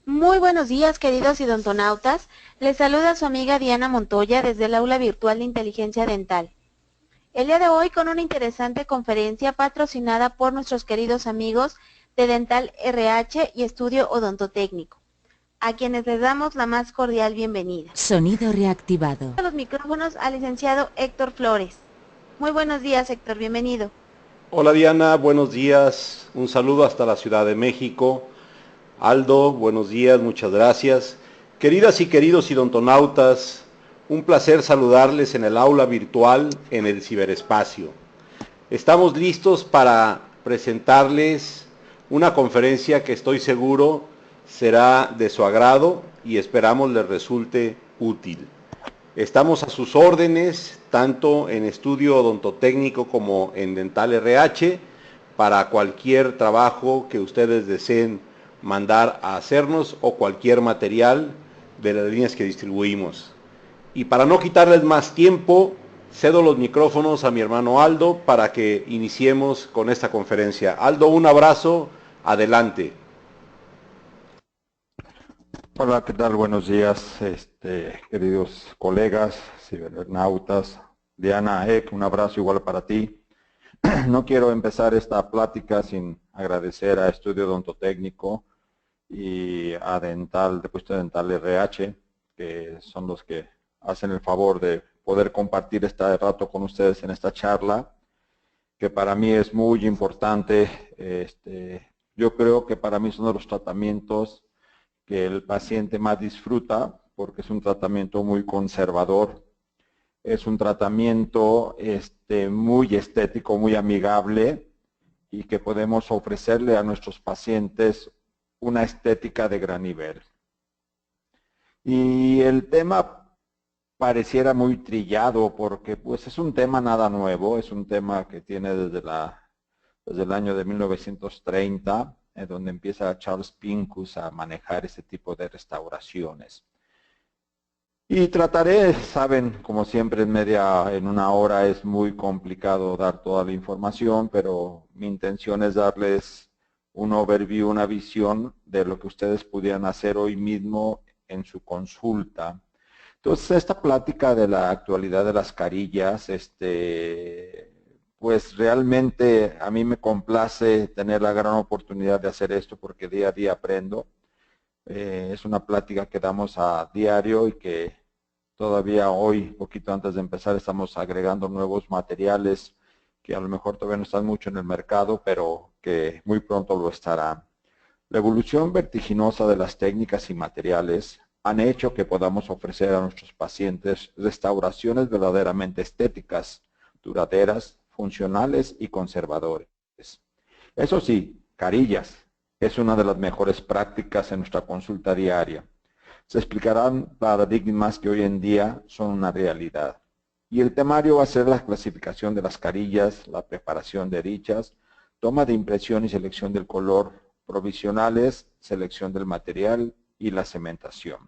Muy buenos días, queridos idontonautas. Les saluda su amiga Diana Montoya desde el aula virtual de inteligencia dental. El día de hoy con una interesante conferencia patrocinada por nuestros queridos amigos de Dental RH y Estudio Odontotécnico, a quienes les damos la más cordial bienvenida. Sonido reactivado. A los micrófonos al licenciado Héctor Flores. Muy buenos días, Héctor, bienvenido. Hola Diana, buenos días. Un saludo hasta la Ciudad de México. Aldo, buenos días, muchas gracias. Queridas y queridos idontonautas, un placer saludarles en el aula virtual en el ciberespacio. Estamos listos para presentarles una conferencia que estoy seguro será de su agrado y esperamos les resulte útil. Estamos a sus órdenes, tanto en Estudio Odontotécnico como en Dental RH, para cualquier trabajo que ustedes deseen mandar a hacernos o cualquier material de las líneas que distribuimos. Y para no quitarles más tiempo, cedo los micrófonos a mi hermano Aldo para que iniciemos con esta conferencia. Aldo, un abrazo, adelante. Hola, ¿qué tal? Buenos días, queridos colegas, cibernautas. Diana, un abrazo igual para ti. No quiero empezar esta plática sin agradecer a Estudio Odontotécnico y a Depuesto Dental RH, que son los que hacen el favor de poder compartir este rato con ustedes en esta charla, que para mí es muy importante. Yo creo que para mí son de los tratamientos que el paciente más disfruta, porque es un tratamiento muy conservador, es un tratamiento muy estético, muy amigable, y que podemos ofrecerle a nuestros pacientes una estética de gran nivel. Y el tema pareciera muy trillado, porque pues es un tema nada nuevo, es un tema que tiene desde el año de 1930, donde empieza Charles Pincus a manejar ese tipo de restauraciones. Y trataré, saben, como siempre en una hora es muy complicado dar toda la información, pero mi intención es darles un overview, una visión de lo que ustedes pudieran hacer hoy mismo en su consulta. Entonces, esta plática de la actualidad de las carillas, pues realmente a mí me complace tener la gran oportunidad de hacer esto porque día a día aprendo. Es una plática que damos a diario y que todavía hoy, poquito antes de empezar, estamos agregando nuevos materiales que a lo mejor todavía no están mucho en el mercado, pero que muy pronto lo estarán. La evolución vertiginosa de las técnicas y materiales han hecho que podamos ofrecer a nuestros pacientes restauraciones verdaderamente estéticas, duraderas, funcionales y conservadores. Eso sí, carillas es una de las mejores prácticas en nuestra consulta diaria. Se explicarán paradigmas que hoy en día son una realidad. Y el temario va a ser la clasificación de las carillas, la preparación de dichas, toma de impresión y selección del color, provisionales, selección del material y la cementación.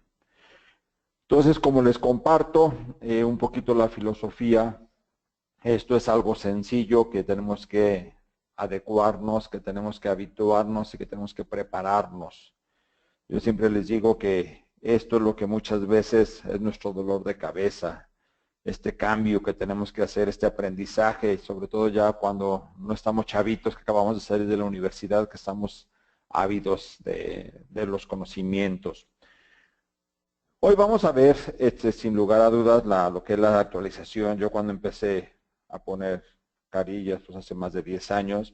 Entonces, como les comparto un poquito la filosofía, esto es algo sencillo que tenemos que adecuarnos, que tenemos que habituarnos y que tenemos que prepararnos. Yo siempre les digo que esto es lo que muchas veces es nuestro dolor de cabeza, este cambio que tenemos que hacer, este aprendizaje, sobre todo ya cuando no estamos chavitos, que acabamos de salir de la universidad, que estamos ávidos de los conocimientos. Hoy vamos a ver, sin lugar a dudas, lo que es la actualización. Yo cuando empecé a poner carillas, pues hace más de 10 años,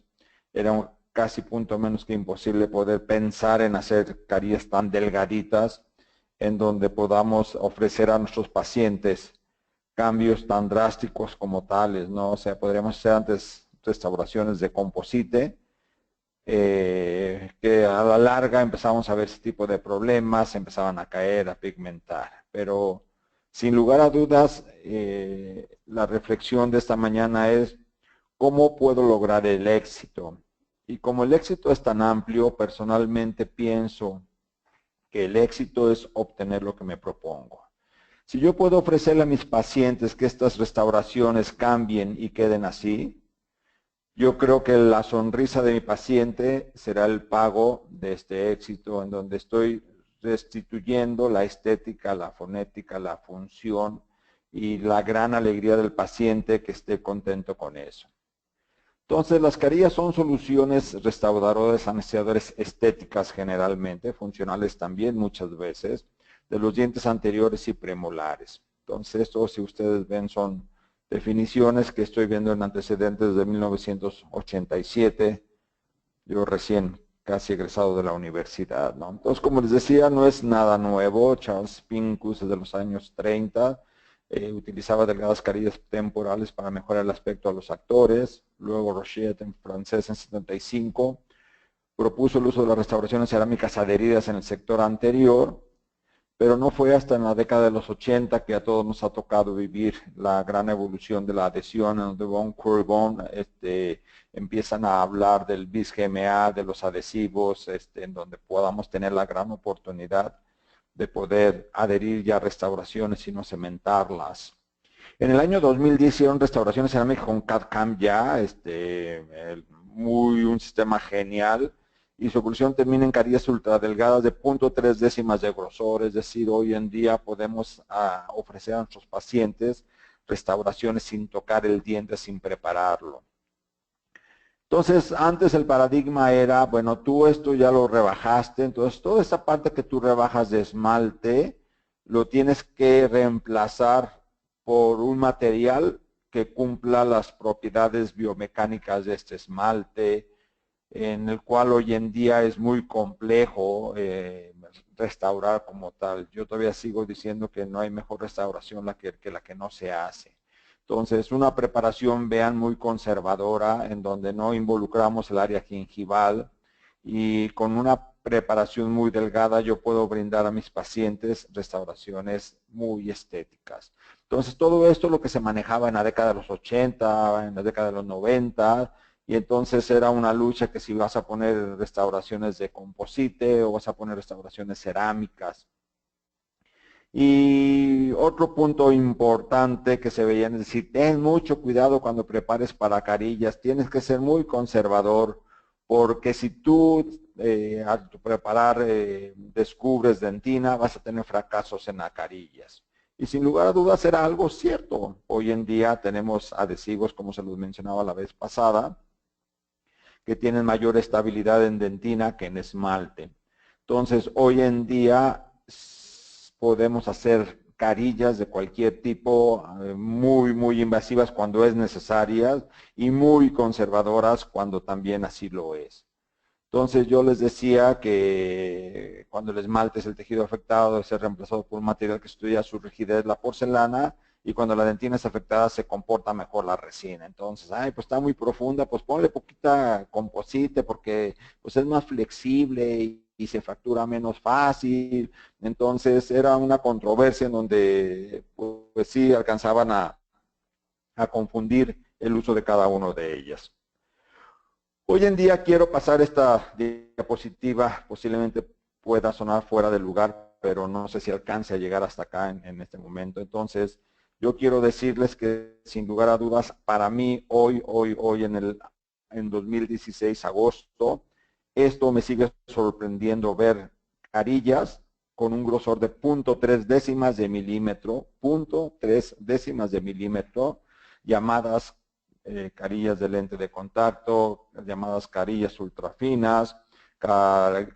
era casi punto menos que imposible poder pensar en hacer carillas tan delgaditas en donde podamos ofrecer a nuestros pacientes cambios tan drásticos como tales, ¿no? O sea, podríamos hacer antes restauraciones de composite, que a la larga empezamos a ver ese tipo de problemas, empezaban a caer, a pigmentar. Pero sin lugar a dudas, la reflexión de esta mañana es cómo puedo lograr el éxito. Y como el éxito es tan amplio, personalmente pienso que el éxito es obtener lo que me propongo. Si yo puedo ofrecerle a mis pacientes que estas restauraciones cambien y queden así, yo creo que la sonrisa de mi paciente será el pago de este éxito, en donde estoy restituyendo la estética, la fonética, la función y la gran alegría del paciente que esté contento con eso. Entonces, las carillas son soluciones restauradoras, anestesiadoras estéticas generalmente, funcionales también muchas veces, de los dientes anteriores y premolares. Entonces, esto, si ustedes ven, son definiciones que estoy viendo en antecedentes de 1987, yo recién casi egresado de la universidad, ¿no? Entonces, como les decía, no es nada nuevo. Charles Pincus desde los años 30 utilizaba delgadas carillas temporales para mejorar el aspecto a los actores. Luego Rochette, en francés, en 75, propuso el uso de las restauraciones cerámicas adheridas en el sector anterior, pero no fue hasta en la década de los 80 que a todos nos ha tocado vivir la gran evolución de la adhesión, en donde Von Kurbon empiezan a hablar del BIS-GMA, de los adhesivos, en donde podamos tener la gran oportunidad de poder adherir ya restauraciones y no cementarlas. En el año 2010 hicieron restauraciones cerámicas con CAD-CAM ya, un sistema genial, y su evolución termina en carillas ultradelgadas de 0.3 décimas de grosor. Es decir, hoy en día podemos ofrecer a nuestros pacientes restauraciones sin tocar el diente, sin prepararlo. Entonces, antes el paradigma era, bueno, tú esto ya lo rebajaste, entonces toda esa parte que tú rebajas de esmalte lo tienes que reemplazar por un material que cumpla las propiedades biomecánicas de este esmalte, en el cual hoy en día es muy complejo restaurar como tal. Yo todavía sigo diciendo que no hay mejor restauración que la que no se hace. Entonces, una preparación, vean, muy conservadora, en donde no involucramos el área gingival, y con una preparación muy delgada yo puedo brindar a mis pacientes restauraciones muy estéticas. Entonces, todo esto es lo que se manejaba en la década de los 80, en la década de los 90, y entonces era una lucha que si vas a poner restauraciones de composite o vas a poner restauraciones cerámicas. Y otro punto importante que se veía es decir, ten mucho cuidado cuando prepares para carillas, tienes que ser muy conservador, porque si tú al preparar descubres dentina, vas a tener fracasos en las carillas. Y sin lugar a dudas era algo cierto. Hoy en día tenemos adhesivos, como se los mencionaba la vez pasada, que tienen mayor estabilidad en dentina que en esmalte. Entonces, hoy en día podemos hacer carillas de cualquier tipo, muy invasivas cuando es necesaria y muy conservadoras cuando también así lo es. Entonces yo les decía que cuando el esmalte es el tejido afectado debe ser reemplazado por un material que estudia su rigidez, la porcelana, y cuando la dentina es afectada se comporta mejor la resina. Entonces, pues está muy profunda, pues ponle poquita composite porque pues es más flexible y se fractura menos fácil. Entonces era una controversia en donde pues sí alcanzaban a confundir el uso de cada uno de ellas. Hoy en día quiero pasar esta diapositiva, posiblemente pueda sonar fuera del lugar, pero no sé si alcance a llegar hasta acá en este momento. Entonces, yo quiero decirles que sin lugar a dudas, para mí hoy en 2016, agosto, esto me sigue sorprendiendo ver carillas con un grosor de 0.3 décimas de milímetro, 0.3 décimas de milímetro, llamadas carillas de lente de contacto, llamadas carillas ultrafinas,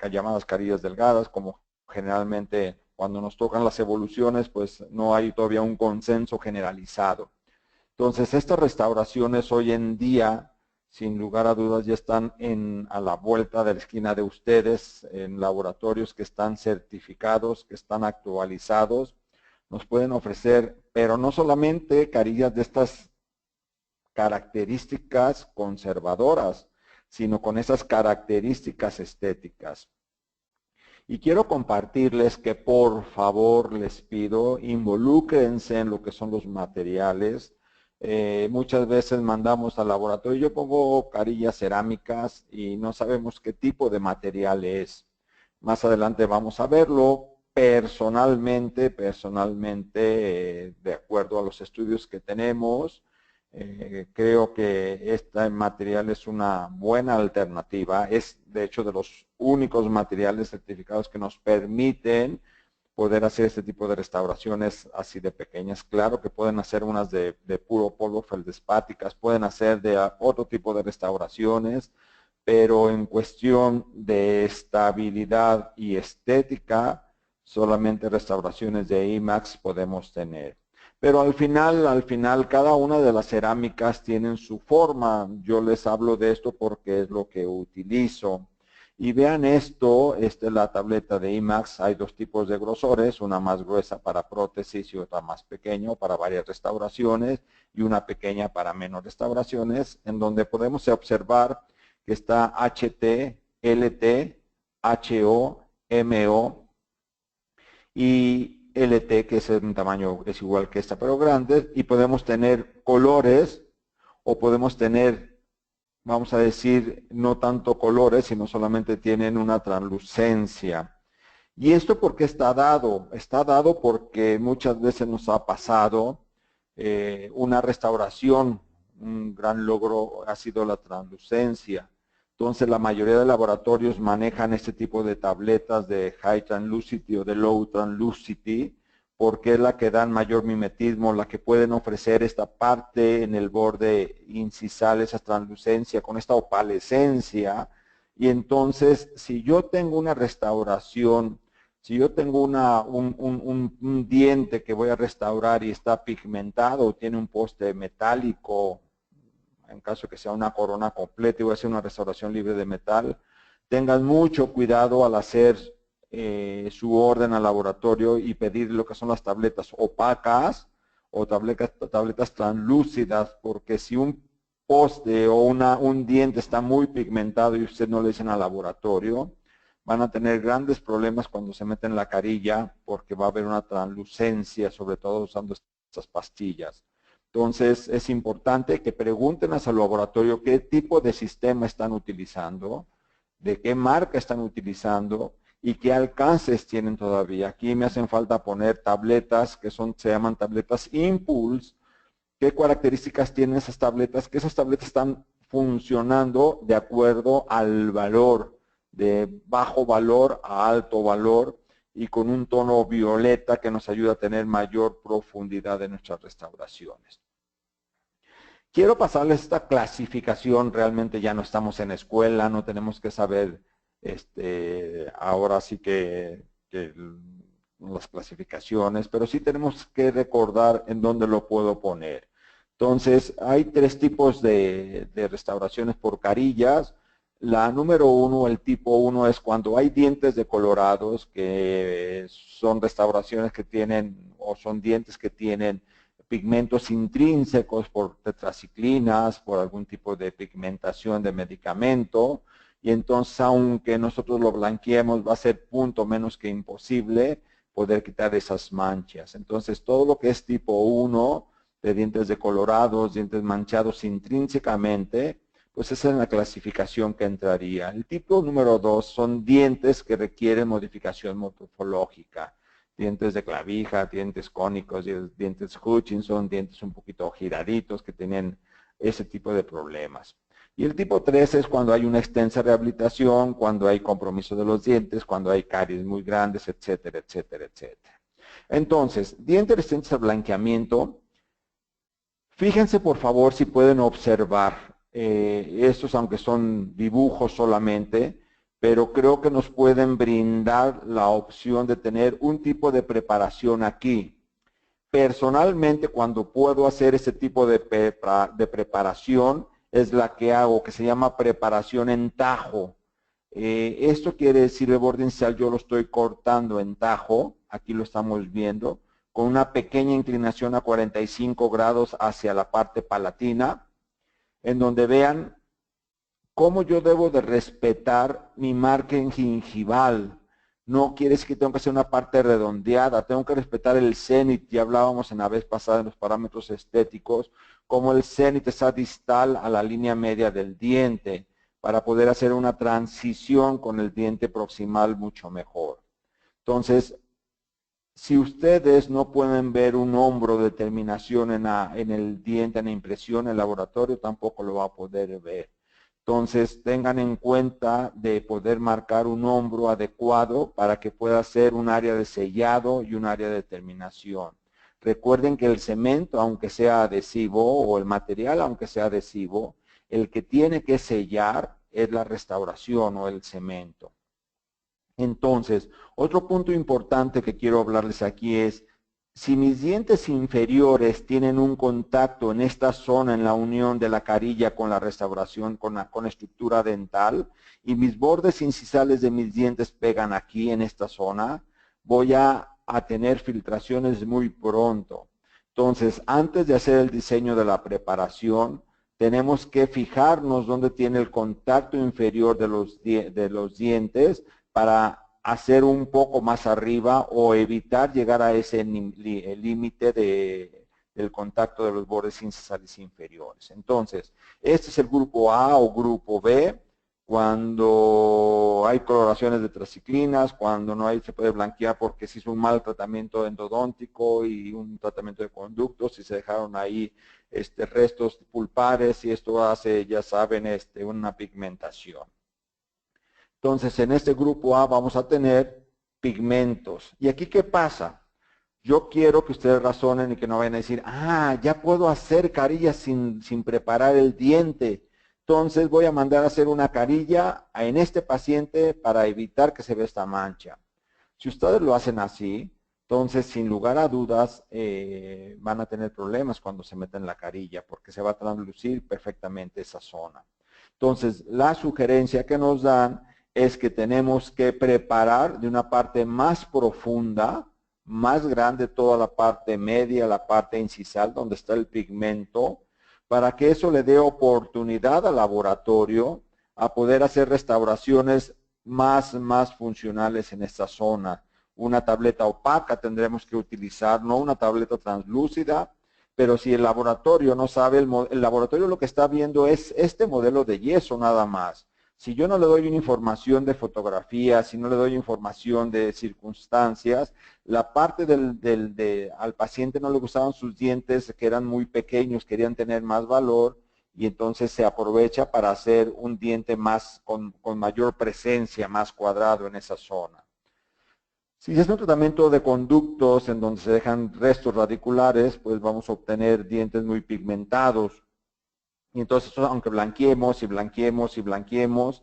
llamadas carillas delgadas, como generalmente cuando nos tocan las evoluciones, pues no hay todavía un consenso generalizado. Entonces, estas restauraciones hoy en día sin lugar a dudas ya están a la vuelta de la esquina de ustedes, en laboratorios que están certificados, que están actualizados. Nos pueden ofrecer, pero no solamente carillas de estas características conservadoras, sino con esas características estéticas. Y quiero compartirles que por favor les pido, involúcrense en lo que son los materiales. Muchas veces mandamos al laboratorio, yo pongo carillas cerámicas y no sabemos qué tipo de material es. Más adelante vamos a verlo. Personalmente, de acuerdo a los estudios que tenemos, creo que este material es una buena alternativa. Es de hecho de los únicos materiales certificados que nos permiten poder hacer este tipo de restauraciones así de pequeñas. Claro que pueden hacer unas de puro polvo feldespáticas, pueden hacer de otro tipo de restauraciones, pero en cuestión de estabilidad y estética, solamente restauraciones de IMAX podemos tener. Pero al final, cada una de las cerámicas tienen su forma. Yo les hablo de esto porque es lo que utilizo. Y vean esto, esta es la tableta de IMAX. Hay dos tipos de grosores, una más gruesa para prótesis y otra más pequeña para varias restauraciones y una pequeña para menos restauraciones, en donde podemos observar que está HT, LT, HO, MO y LT, que es un tamaño, es igual que esta, pero grande, y podemos tener colores o podemos tener, vamos a decir, no tanto colores, sino solamente tienen una translucencia. ¿Y esto por qué está dado? Está dado porque muchas veces nos ha pasado una restauración, un gran logro ha sido la translucencia. Entonces la mayoría de laboratorios manejan este tipo de tabletas de High Translucity o de Low Translucity porque es la que dan mayor mimetismo, la que pueden ofrecer esta parte en el borde incisal, esa translucencia con esta opalescencia. Y entonces si yo tengo una restauración, si yo tengo un diente que voy a restaurar y está pigmentado, tiene un poste metálico, en caso que sea una corona completa y voy a hacer una restauración libre de metal, tengan mucho cuidado al hacer su orden al laboratorio y pedir lo que son las tabletas opacas o tabletas translúcidas, porque si un poste o un diente está muy pigmentado y usted no le dicen al laboratorio, van a tener grandes problemas cuando se meten la carilla porque va a haber una translucencia, sobre todo usando estas pastillas. Entonces, es importante que pregunten a su laboratorio qué tipo de sistema están utilizando, de qué marca están utilizando y qué alcances tienen todavía. Aquí me hacen falta poner tabletas que se llaman tabletas Impulse. ¿Qué características tienen esas tabletas? Que esas tabletas están funcionando de acuerdo al valor, de bajo valor a alto valor y con un tono violeta que nos ayuda a tener mayor profundidad en nuestras restauraciones. Quiero pasarles esta clasificación, realmente ya no estamos en escuela, no tenemos que saber, ahora sí que las clasificaciones, pero sí tenemos que recordar en dónde lo puedo poner. Entonces, hay tres tipos de restauraciones por carillas. La número uno, el tipo 1, es cuando hay dientes decolorados, que son restauraciones que tienen, o son dientes que tienen pigmentos intrínsecos por tetraciclinas, por algún tipo de pigmentación de medicamento, y entonces aunque nosotros lo blanqueemos va a ser punto menos que imposible poder quitar esas manchas. Entonces todo lo que es tipo 1, de dientes decolorados, dientes manchados intrínsecamente, pues esa es la clasificación que entraría. El tipo número 2 son dientes que requieren modificación morfológica. Dientes de clavija, dientes cónicos, dientes Hutchinson, dientes un poquito giraditos que tienen ese tipo de problemas. Y el tipo 3 es cuando hay una extensa rehabilitación, cuando hay compromiso de los dientes, cuando hay caries muy grandes, etcétera, etcétera, etcétera. Entonces, dientes resistentes al blanqueamiento. Fíjense por favor si pueden observar, estos aunque son dibujos solamente, pero creo que nos pueden brindar la opción de tener un tipo de preparación aquí. Personalmente, cuando puedo hacer ese tipo de preparación, es la que hago, que se llama preparación en tajo. Esto quiere decir el borde inicial yo lo estoy cortando en tajo, aquí lo estamos viendo, con una pequeña inclinación a 45 grados hacia la parte palatina, en donde vean cómo yo debo de respetar mi margen gingival. No quiere decir que tengo que hacer una parte redondeada, tengo que respetar el cenit, ya hablábamos en la vez pasada en los parámetros estéticos, como el cenit está distal a la línea media del diente, para poder hacer una transición con el diente proximal mucho mejor. Entonces, si ustedes no pueden ver un hombro de terminación en el diente, en la impresión, en el laboratorio, tampoco lo va a poder ver. Entonces, tengan en cuenta de poder marcar un hombro adecuado para que pueda ser un área de sellado y un área de terminación. Recuerden que el cemento, aunque sea adhesivo, o el material, aunque sea adhesivo, el que tiene que sellar es la restauración o el cemento. Entonces, otro punto importante que quiero hablarles aquí es, si mis dientes inferiores tienen un contacto en esta zona, en la unión de la carilla con la restauración, con la estructura dental, y mis bordes incisales de mis dientes pegan aquí en esta zona, voy a tener filtraciones muy pronto. Entonces, antes de hacer el diseño de la preparación, tenemos que fijarnos dónde tiene el contacto inferior de los dientes para hacer un poco más arriba o evitar llegar a ese límite del contacto de los bordes incisales inferiores. Entonces, este es el grupo A o grupo B. Cuando hay coloraciones de tetraciclinas, cuando no hay, se puede blanquear porque se hizo un mal tratamiento endodóntico y un tratamiento de conductos y se dejaron ahí restos pulpares y esto hace, ya saben, una pigmentación. Entonces, en este grupo A vamos a tener pigmentos. ¿Y aquí qué pasa? Yo quiero que ustedes razonen y que no vayan a decir, ya puedo hacer carillas sin preparar el diente. Entonces voy a mandar a hacer una carilla en este paciente para evitar que se vea esta mancha. Si ustedes lo hacen así, entonces sin lugar a dudas van a tener problemas cuando se meten la carilla porque se va a translucir perfectamente esa zona. Entonces la sugerencia que nos dan es que tenemos que preparar de una parte más profunda, más grande toda la parte media, la parte incisal donde está el pigmento, para que eso le dé oportunidad al laboratorio a poder hacer restauraciones más funcionales en esta zona. Una tableta opaca tendremos que utilizar, no una tableta translúcida, pero si el laboratorio no sabe, el laboratorio lo que está viendo es este modelo de yeso nada más. Si yo no le doy una información de fotografía, si no le doy información de circunstancias, la parte al paciente no le gustaban sus dientes, que eran muy pequeños, querían tener más valor, y entonces se aprovecha para hacer un diente más con mayor presencia, más cuadrado en esa zona. Si se hace un tratamiento de conductos en donde se dejan restos radiculares, pues vamos a obtener dientes muy pigmentados. Y entonces, aunque blanqueemos y blanqueemos y blanqueemos,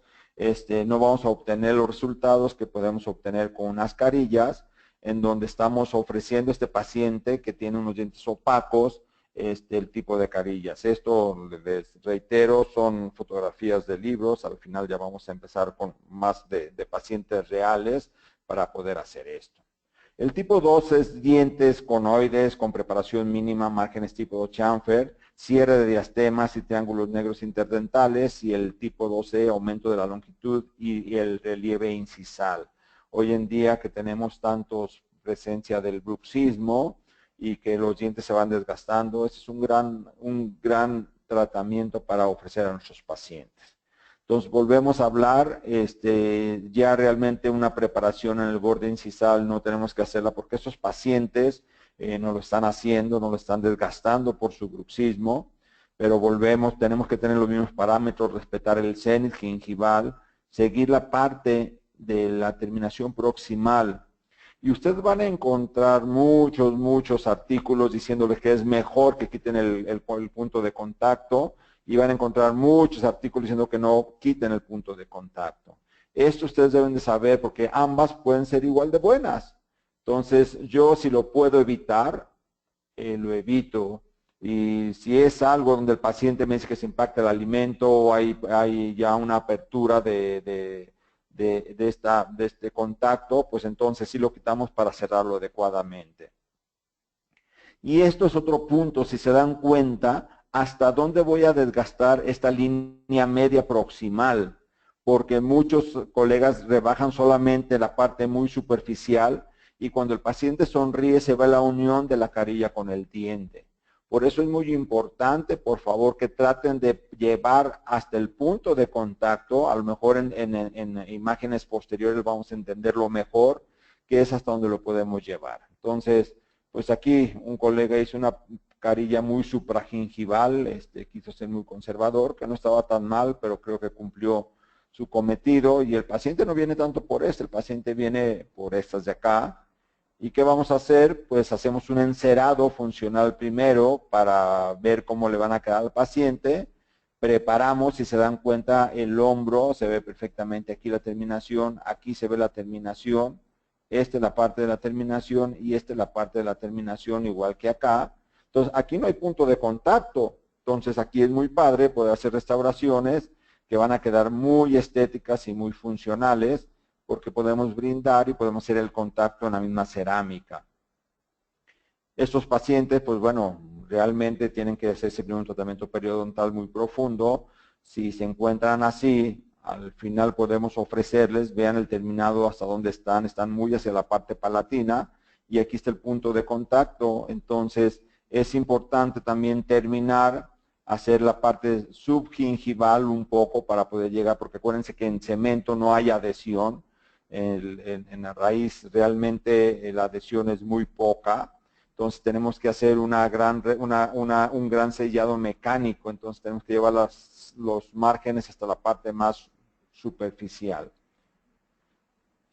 no vamos a obtener los resultados que podemos obtener con unas carillas, en donde estamos ofreciendo a este paciente que tiene unos dientes opacos, el tipo de carillas. Esto, les reitero, son fotografías de libros. Al final ya vamos a empezar con más de pacientes reales para poder hacer esto. El tipo 2 es dientes conoides con preparación mínima, márgenes tipo chamfer, cierre de diastemas y triángulos negros interdentales, y el tipo 2E, aumento de la longitud y el relieve incisal. Hoy en día que tenemos tantos presencia del bruxismo y que los dientes se van desgastando, este es un gran tratamiento para ofrecer a nuestros pacientes. Entonces volvemos a hablar, ya realmente una preparación en el borde incisal no tenemos que hacerla porque estos pacientes no lo están haciendo, no lo están desgastando por su bruxismo, pero volvemos, tenemos que tener los mismos parámetros, respetar el cenit gingival, seguir la parte de la terminación proximal. Y ustedes van a encontrar muchos artículos diciéndoles que es mejor que quiten el punto de contacto, y van a encontrar muchos artículos diciendo que no quiten el punto de contacto. Esto ustedes deben de saber porque ambas pueden ser igual de buenas. Entonces, yo si lo puedo evitar, lo evito. Y si es algo donde el paciente me dice que se impacta el alimento o hay ya una apertura de este contacto, pues entonces sí lo quitamos para cerrarlo adecuadamente. Y esto es otro punto, si se dan cuenta, hasta dónde voy a desgastar esta línea media proximal, porque muchos colegas rebajan solamente la parte muy superficial y cuando el paciente sonríe se ve la unión de la carilla con el diente. Por eso es muy importante, por favor, que traten de llevar hasta el punto de contacto, a lo mejor en imágenes posteriores vamos a entenderlo mejor, que es hasta donde lo podemos llevar. Entonces, pues aquí un colega hizo una carilla muy supragingival, quiso ser muy conservador, que no estaba tan mal, pero creo que cumplió su cometido y el paciente no viene tanto por el paciente viene por estas de acá. ¿Y qué vamos a hacer? Pues hacemos un encerado funcional primero para ver cómo le van a quedar al paciente. Preparamos, si se dan cuenta, el hombro, se ve perfectamente aquí la terminación, aquí se ve la terminación. Esta es la parte de la terminación y esta es la parte de la terminación igual que acá. Entonces, aquí no hay punto de contacto. Entonces, aquí es muy padre poder hacer restauraciones que van a quedar muy estéticas y muy funcionales porque podemos brindar y podemos hacer el contacto en la misma cerámica. Estos pacientes, pues bueno, realmente tienen que hacerse primero un tratamiento periodontal muy profundo. Si se encuentran así, al final podemos ofrecerles, vean el terminado hasta dónde están muy hacia la parte palatina y aquí está el punto de contacto. Entonces, es importante también terminar, hacer la parte subgingival un poco para poder llegar, porque acuérdense que en cemento no hay adhesión. En la raíz realmente la adhesión es muy poca. Entonces tenemos que hacer un gran sellado mecánico, entonces tenemos que llevar los márgenes hasta la parte más superficial.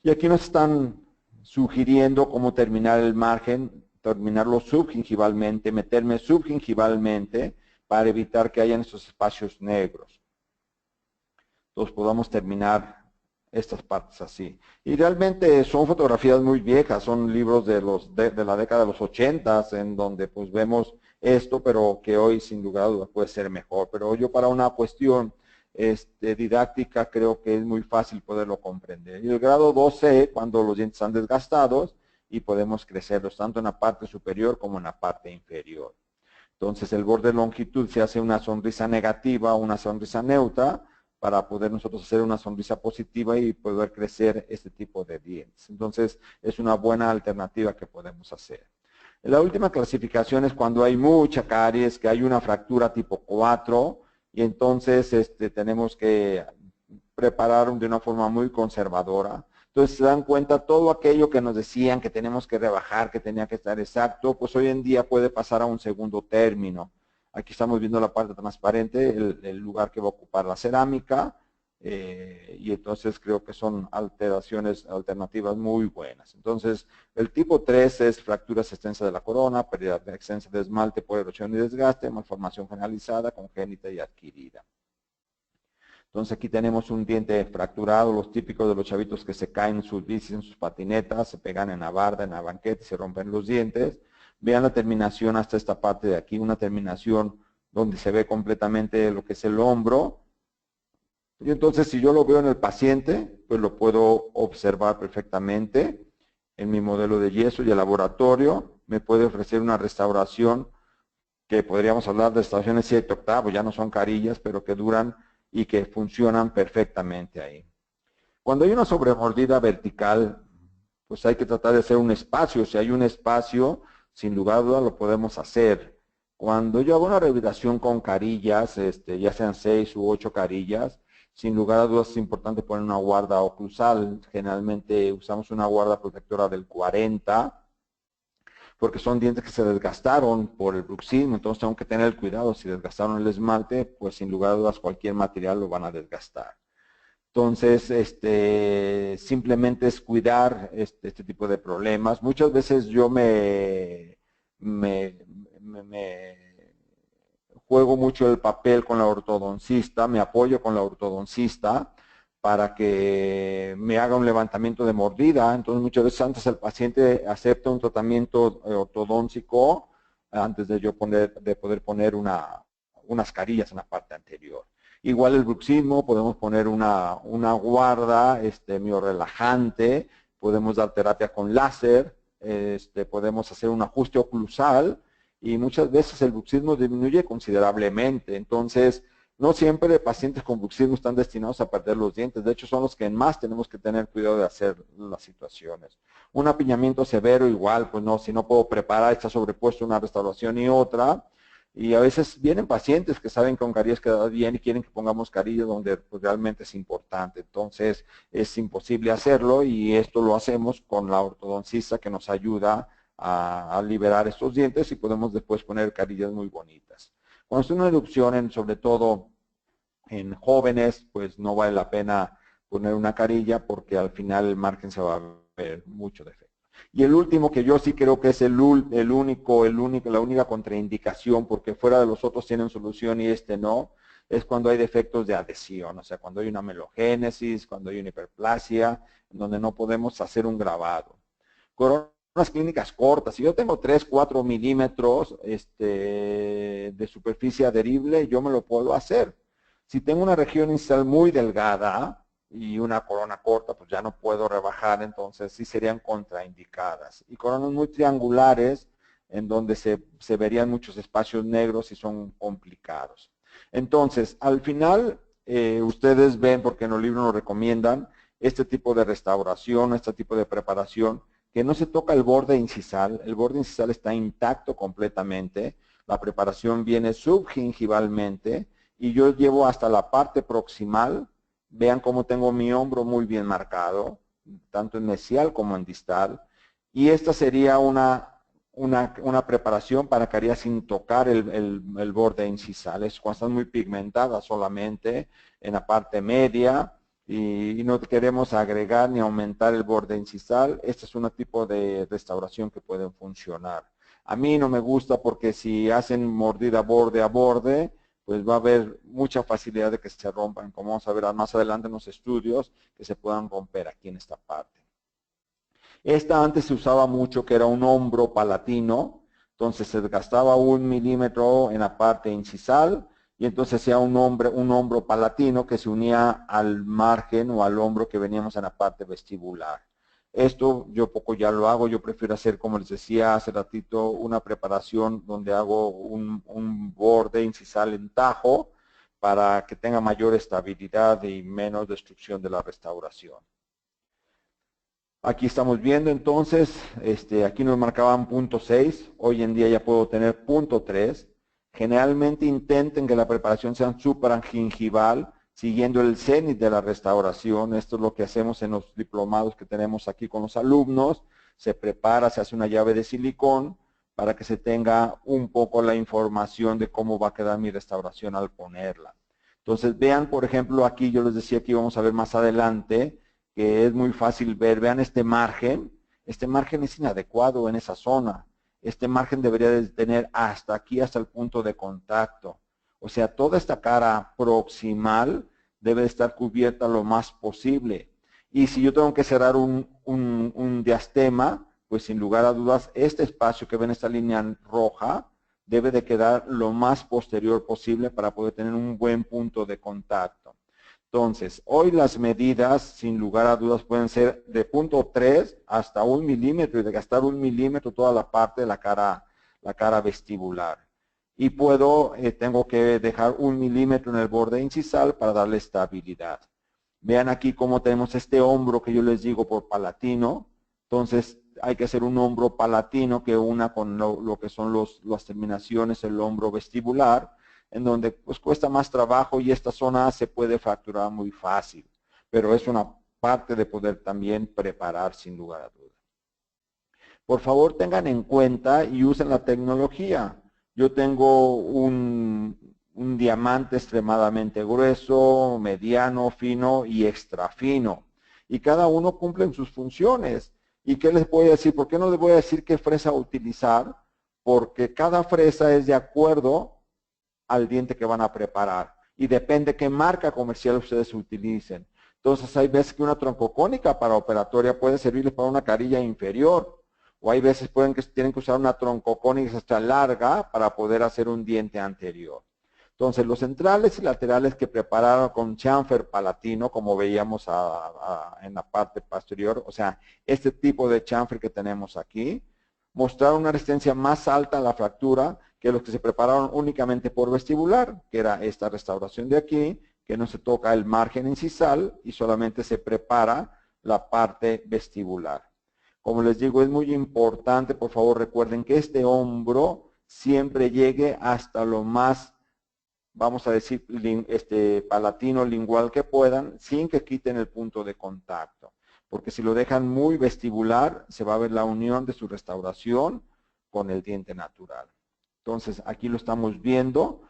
Y aquí nos están sugiriendo cómo terminar el margen, terminarlo subgingivalmente, meterme subgingivalmente para evitar que hayan esos espacios negros. Entonces podamos terminar estas partes así. Y realmente son fotografías muy viejas, son libros de la década de los 80 en donde pues vemos esto, pero que hoy sin lugar a dudas puede ser mejor. Pero yo para una cuestión didáctica creo que es muy fácil poderlo comprender. Y el grado 2C, cuando los dientes están desgastados y podemos crecerlos tanto en la parte superior como en la parte inferior. Entonces el borde de longitud se hace una sonrisa negativa o una sonrisa neutra, para poder nosotros hacer una sonrisa positiva y poder crecer este tipo de dientes. Entonces, es una buena alternativa que podemos hacer. La última clasificación es cuando hay mucha caries, que hay una fractura tipo 4, y entonces tenemos que preparar de una forma muy conservadora. Entonces, se dan cuenta, todo aquello que nos decían que tenemos que rebajar, que tenía que estar exacto, pues hoy en día puede pasar a un segundo término. Aquí estamos viendo la parte transparente, el lugar que va a ocupar la cerámica, y entonces creo que son alternativas muy buenas. Entonces, el tipo 3 es fracturas extensas de la corona, pérdida extensa de esmalte por erosión y desgaste, malformación generalizada, congénita y adquirida. Entonces aquí tenemos un diente fracturado, los típicos de los chavitos que se caen en sus bicis, en sus patinetas, se pegan en la barda, en la banqueta y se rompen los dientes. Vean la terminación hasta esta parte de aquí, una terminación donde se ve completamente lo que es el hombro. Y entonces si yo lo veo en el paciente, pues lo puedo observar perfectamente en mi modelo de yeso y el laboratorio me puede ofrecer una restauración que podríamos hablar de restauraciones 7 octavos, ya no son carillas, pero que duran y que funcionan perfectamente ahí. Cuando hay una sobremordida vertical, pues hay que tratar de hacer un espacio. Si hay un espacio, sin lugar a dudas lo podemos hacer. Cuando yo hago una rehabilitación con carillas, ya sean 6 u 8 carillas, sin lugar a dudas es importante poner una guarda oclusal. Generalmente usamos una guarda protectora del 40, porque son dientes que se desgastaron por el bruxismo, entonces tengo que tener cuidado. Si desgastaron el esmalte, pues sin lugar a dudas cualquier material lo van a desgastar. Entonces, simplemente es cuidar este tipo de problemas. Muchas veces yo me juego mucho el papel con la ortodoncista, me apoyo con la ortodoncista para que me haga un levantamiento de mordida. Entonces, muchas veces antes el paciente acepta un tratamiento ortodóntico antes de yo poder poner unas carillas en la parte anterior. Igual el bruxismo, podemos poner una guarda miorrelajante, podemos dar terapia con láser, podemos hacer un ajuste oclusal y muchas veces el bruxismo disminuye considerablemente. Entonces, no siempre pacientes con bruxismo están destinados a perder los dientes. De hecho, son los que más tenemos que tener cuidado de hacer las situaciones. Un apiñamiento severo igual, pues no, si no puedo preparar, está sobrepuesto una restauración y otra. Y a veces vienen pacientes que saben que con carillas queda bien y quieren que pongamos carillas donde pues, realmente es importante. Entonces, es imposible hacerlo y esto lo hacemos con la ortodoncista que nos ayuda a liberar estos dientes y podemos después poner carillas muy bonitas. Cuando es una erupción, sobre todo en jóvenes, pues no vale la pena poner una carilla porque al final el margen se va a ver mucho defecto. Y el último que yo sí creo que es la única contraindicación, porque fuera de los otros tienen solución y este no, es cuando hay defectos de adhesión, o sea, cuando hay una melogénesis, cuando hay una hiperplasia, donde no podemos hacer un grabado. Coronas clínicas cortas, si yo tengo 3, 4 milímetros de superficie adherible, yo me lo puedo hacer. Si tengo una región inicial muy delgada y una corona corta, pues ya no puedo rebajar, entonces sí serían contraindicadas. Y coronas muy triangulares, en donde se verían muchos espacios negros y son complicados. Entonces, al final, ustedes ven, porque en los libros nos recomiendan, este tipo de restauración, este tipo de preparación, que no se toca el borde incisal está intacto completamente, la preparación viene subgingivalmente, y yo llevo hasta la parte proximal. Vean cómo tengo mi hombro muy bien marcado, tanto en mesial como en distal. Y esta sería una preparación para carillas sin tocar el borde incisal. Es cuando están muy pigmentadas solamente en la parte media y no queremos agregar ni aumentar el borde incisal. Este es un tipo de restauración que pueden funcionar. A mí no me gusta porque si hacen mordida borde a borde, pues va a haber mucha facilidad de que se rompan, como vamos a ver más adelante en los estudios, que se puedan romper aquí en esta parte. Esta antes se usaba mucho, que era un hombro palatino, entonces se desgastaba 1 milímetro en la parte incisal, y entonces hacía un hombro palatino que se unía al margen o al hombro que veníamos en la parte vestibular. Esto yo poco ya lo hago, yo prefiero hacer, como les decía hace ratito, una preparación donde hago un borde incisal en tajo para que tenga mayor estabilidad y menos destrucción de la restauración. Aquí estamos viendo entonces, aquí nos marcaban punto 6, hoy en día ya puedo tener punto 3. Generalmente intenten que la preparación sea supragingival, siguiendo el cenit de la restauración. Esto es lo que hacemos en los diplomados que tenemos aquí con los alumnos. Se prepara, se hace una llave de silicón para que se tenga un poco la información de cómo va a quedar mi restauración al ponerla. Entonces vean, por ejemplo, aquí yo les decía que íbamos a ver más adelante, que es muy fácil ver. Vean este margen es inadecuado en esa zona. Este margen debería de tener hasta aquí, hasta el punto de contacto. O sea, toda esta cara proximal debe estar cubierta lo más posible. Y si yo tengo que cerrar un diastema, pues sin lugar a dudas, este espacio que ven, esta línea roja, debe de quedar lo más posterior posible para poder tener un buen punto de contacto. Entonces, hoy las medidas, sin lugar a dudas, pueden ser de punto 3 hasta 1 milímetro y de gastar 1 milímetro toda la parte de la cara vestibular. Y tengo que dejar 1 milímetro en el borde incisal para darle estabilidad. Vean aquí cómo tenemos este hombro que yo les digo por palatino. Entonces, hay que hacer un hombro palatino que una con lo que son las terminaciones, el hombro vestibular, en donde pues cuesta más trabajo y esta zona se puede fracturar muy fácil, pero es una parte de poder también preparar sin lugar a duda. Por favor tengan en cuenta y usen la tecnología. Yo tengo un diamante extremadamente grueso, mediano, fino y extra fino, y cada uno cumple en sus funciones. ¿Y qué les voy a decir? ¿Por qué no les voy a decir qué fresa utilizar? Porque cada fresa es de acuerdo al diente que van a preparar y depende qué marca comercial ustedes utilicen. Entonces hay veces que una troncocónica para operatoria puede servirles para una carilla inferior, o hay veces tienen que usar una troncocónica hasta larga para poder hacer un diente anterior. Entonces, los centrales y laterales que prepararon con chamfer palatino, como veíamos en la parte posterior, o sea, este tipo de chamfer que tenemos aquí, mostraron una resistencia más alta a la fractura que los que se prepararon únicamente por vestibular, que era esta restauración de aquí, que no se toca el margen incisal y solamente se prepara la parte vestibular. Como les digo, es muy importante, por favor recuerden que este hombro siempre llegue hasta lo más, vamos a decir, palatino, lingual que puedan, sin que quiten el punto de contacto. Porque si lo dejan muy vestibular, se va a ver la unión de su restauración con el diente natural. Entonces, aquí lo estamos viendo.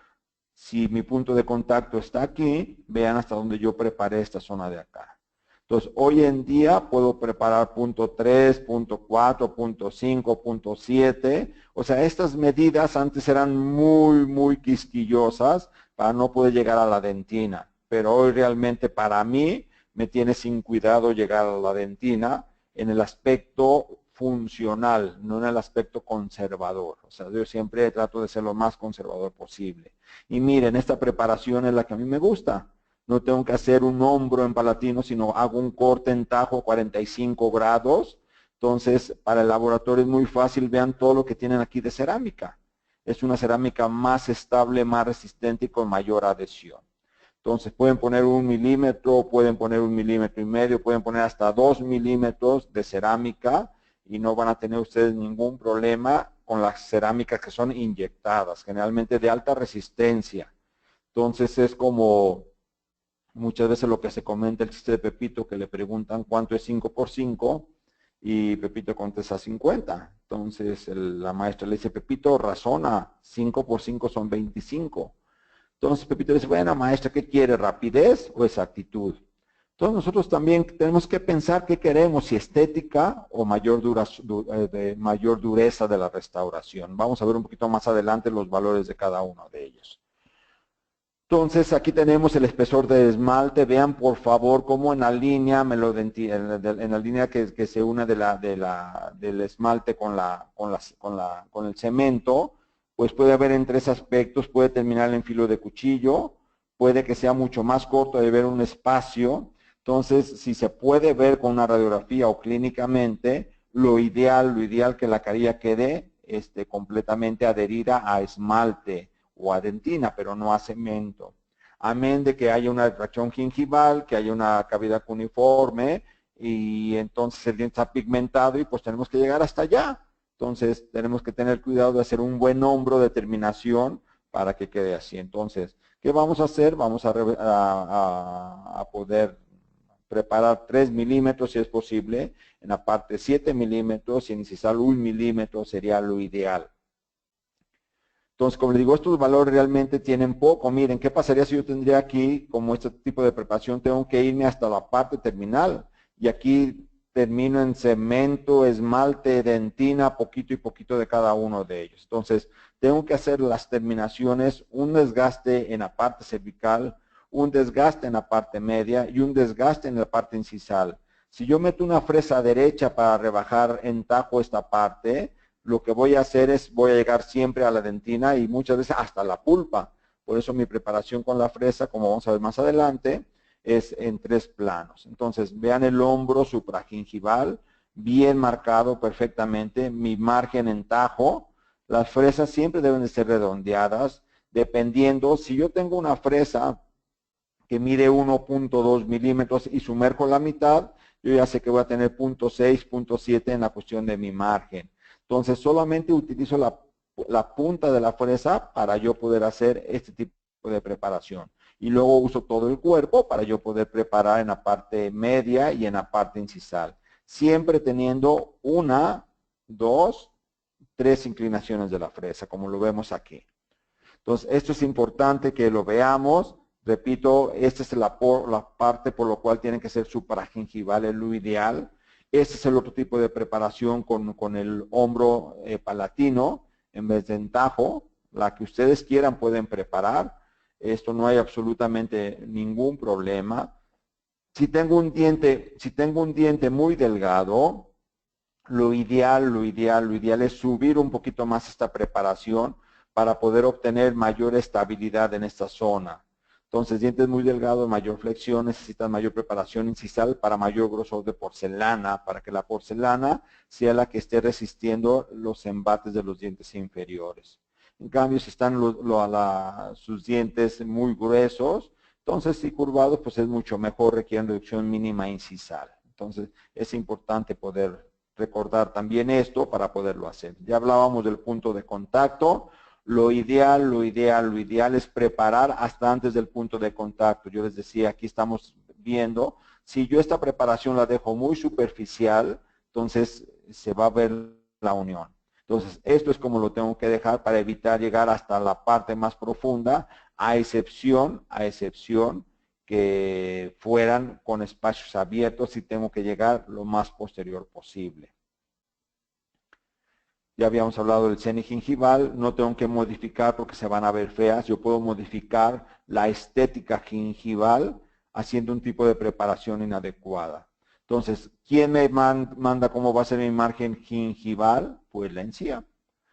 Si mi punto de contacto está aquí, vean hasta donde yo preparé esta zona de acá. Entonces, hoy en día puedo preparar punto 3, punto 4, punto 5, punto 7. O sea, estas medidas antes eran muy quisquillosas para no poder llegar a la dentina. Pero hoy realmente para mí me tiene sin cuidado llegar a la dentina en el aspecto funcional, no en el aspecto conservador. O sea, yo siempre trato de ser lo más conservador posible. Y miren, esta preparación es la que a mí me gusta. No tengo que hacer un hombro en palatino, sino hago un corte en tajo 45 grados. Entonces, para el laboratorio es muy fácil. Vean todo lo que tienen aquí de cerámica. Es una cerámica más estable, más resistente y con mayor adhesión. Entonces, pueden poner 1 milímetro, pueden poner 1,5 milímetros, pueden poner hasta 2 milímetros de cerámica y no van a tener ustedes ningún problema con las cerámicas que son inyectadas, generalmente de alta resistencia. Entonces, es como muchas veces lo que se comenta el chiste de Pepito, que le preguntan cuánto es 5 por 5 y Pepito contesta 50. Entonces la maestra le dice, Pepito, razona, 5 por 5 son 25. Entonces Pepito le dice, bueno maestra, ¿qué quiere? ¿Rapidez o exactitud? Entonces nosotros también tenemos que pensar qué queremos, si estética o mayor dureza de la restauración. Vamos a ver un poquito más adelante los valores de cada uno de ellos. Entonces aquí tenemos el espesor de esmalte. Vean por favor cómo en la línea, en la línea que se une del esmalte con el cemento, pues puede haber en 3 aspectos. Puede terminar en filo de cuchillo, puede que sea mucho más corto, de ver un espacio. Entonces, si se puede ver con una radiografía o clínicamente, lo ideal que la carilla quede completamente adherida a esmalte o a dentina, pero no a cemento. Amén de que haya una retracción gingival, que haya una cavidad cuneiforme, y entonces el diente está pigmentado y pues tenemos que llegar hasta allá. Entonces tenemos que tener cuidado de hacer un buen hombro de terminación para que quede así. Entonces, ¿qué vamos a hacer? Vamos a poder preparar 3 milímetros si es posible, en la parte 7 milímetros y en incisal 1 milímetro sería lo ideal. Entonces, como les digo, estos valores realmente tienen poco. Miren, ¿qué pasaría si yo tendría aquí, como este tipo de preparación, tengo que irme hasta la parte terminal? Y aquí termino en cemento, esmalte, dentina, poquito y poquito de cada uno de ellos. Entonces, tengo que hacer las terminaciones, un desgaste en la parte cervical, un desgaste en la parte media y un desgaste en la parte incisal. Si yo meto una fresa derecha para rebajar en tajo esta parte, lo que voy a hacer es, voy a llegar siempre a la dentina y muchas veces hasta la pulpa. Por eso mi preparación con la fresa, como vamos a ver más adelante, es en 3 planos. Entonces, vean el hombro supragingival, bien marcado perfectamente, mi margen en tajo. Las fresas siempre deben de ser redondeadas, dependiendo, si yo tengo una fresa que mide 1.2 milímetros y sumerjo la mitad, yo ya sé que voy a tener 0.6, 0.7 en la cuestión de mi margen. Entonces, solamente utilizo la punta de la fresa para yo poder hacer este tipo de preparación. Y luego uso todo el cuerpo para yo poder preparar en la parte media y en la parte incisal. Siempre teniendo 1, 2, 3 inclinaciones de la fresa, como lo vemos aquí. Entonces, esto es importante que lo veamos. Repito, esta es la parte por lo cual tienen que ser supragingivales, lo ideal. Este es el otro tipo de preparación con el hombro palatino en vez de entajo. La que ustedes quieran pueden preparar. Esto no hay absolutamente ningún problema. Si tengo un diente muy delgado, lo ideal es subir un poquito más esta preparación para poder obtener mayor estabilidad en esta zona. Entonces, dientes muy delgados, mayor flexión, necesitan mayor preparación incisal para mayor grosor de porcelana, para que la porcelana sea la que esté resistiendo los embates de los dientes inferiores. En cambio, si están sus dientes muy gruesos, entonces si curvados, pues es mucho mejor, requieren reducción mínima incisal. Entonces, es importante poder recordar también esto para poderlo hacer. Ya hablábamos del punto de contacto. Lo ideal es preparar hasta antes del punto de contacto. Yo les decía, aquí estamos viendo, si yo esta preparación la dejo muy superficial, entonces se va a ver la unión. Entonces, esto es como lo tengo que dejar para evitar llegar hasta la parte más profunda, a excepción que fueran con espacios abiertos y tengo que llegar lo más posterior posible. Ya habíamos hablado del senigingival, no tengo que modificar porque se van a ver feas. Yo puedo modificar la estética gingival haciendo un tipo de preparación inadecuada. Entonces, ¿quién me manda cómo va a ser mi margen gingival? Pues la encía.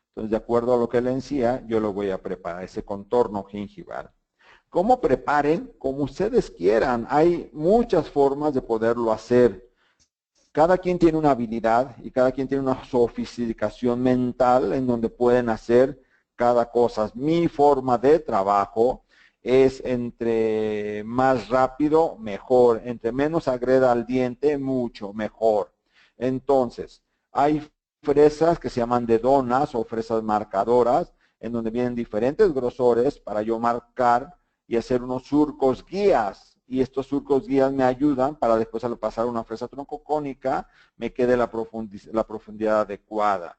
Entonces, de acuerdo a lo que es la encía, yo lo voy a preparar, ese contorno gingival. ¿Cómo preparen? Como ustedes quieran. Hay muchas formas de poderlo hacer. Cada quien tiene una habilidad y cada quien tiene una sofisticación mental en donde pueden hacer cada cosa. Mi forma de trabajo es entre más rápido, mejor. Entre menos agreda al diente, mucho mejor. Entonces, hay fresas que se llaman de donas o fresas marcadoras, en donde vienen diferentes grosores para yo marcar y hacer unos surcos guías. Y estos surcos guías me ayudan para después al pasar una fresa troncocónica me quede la profundidad adecuada.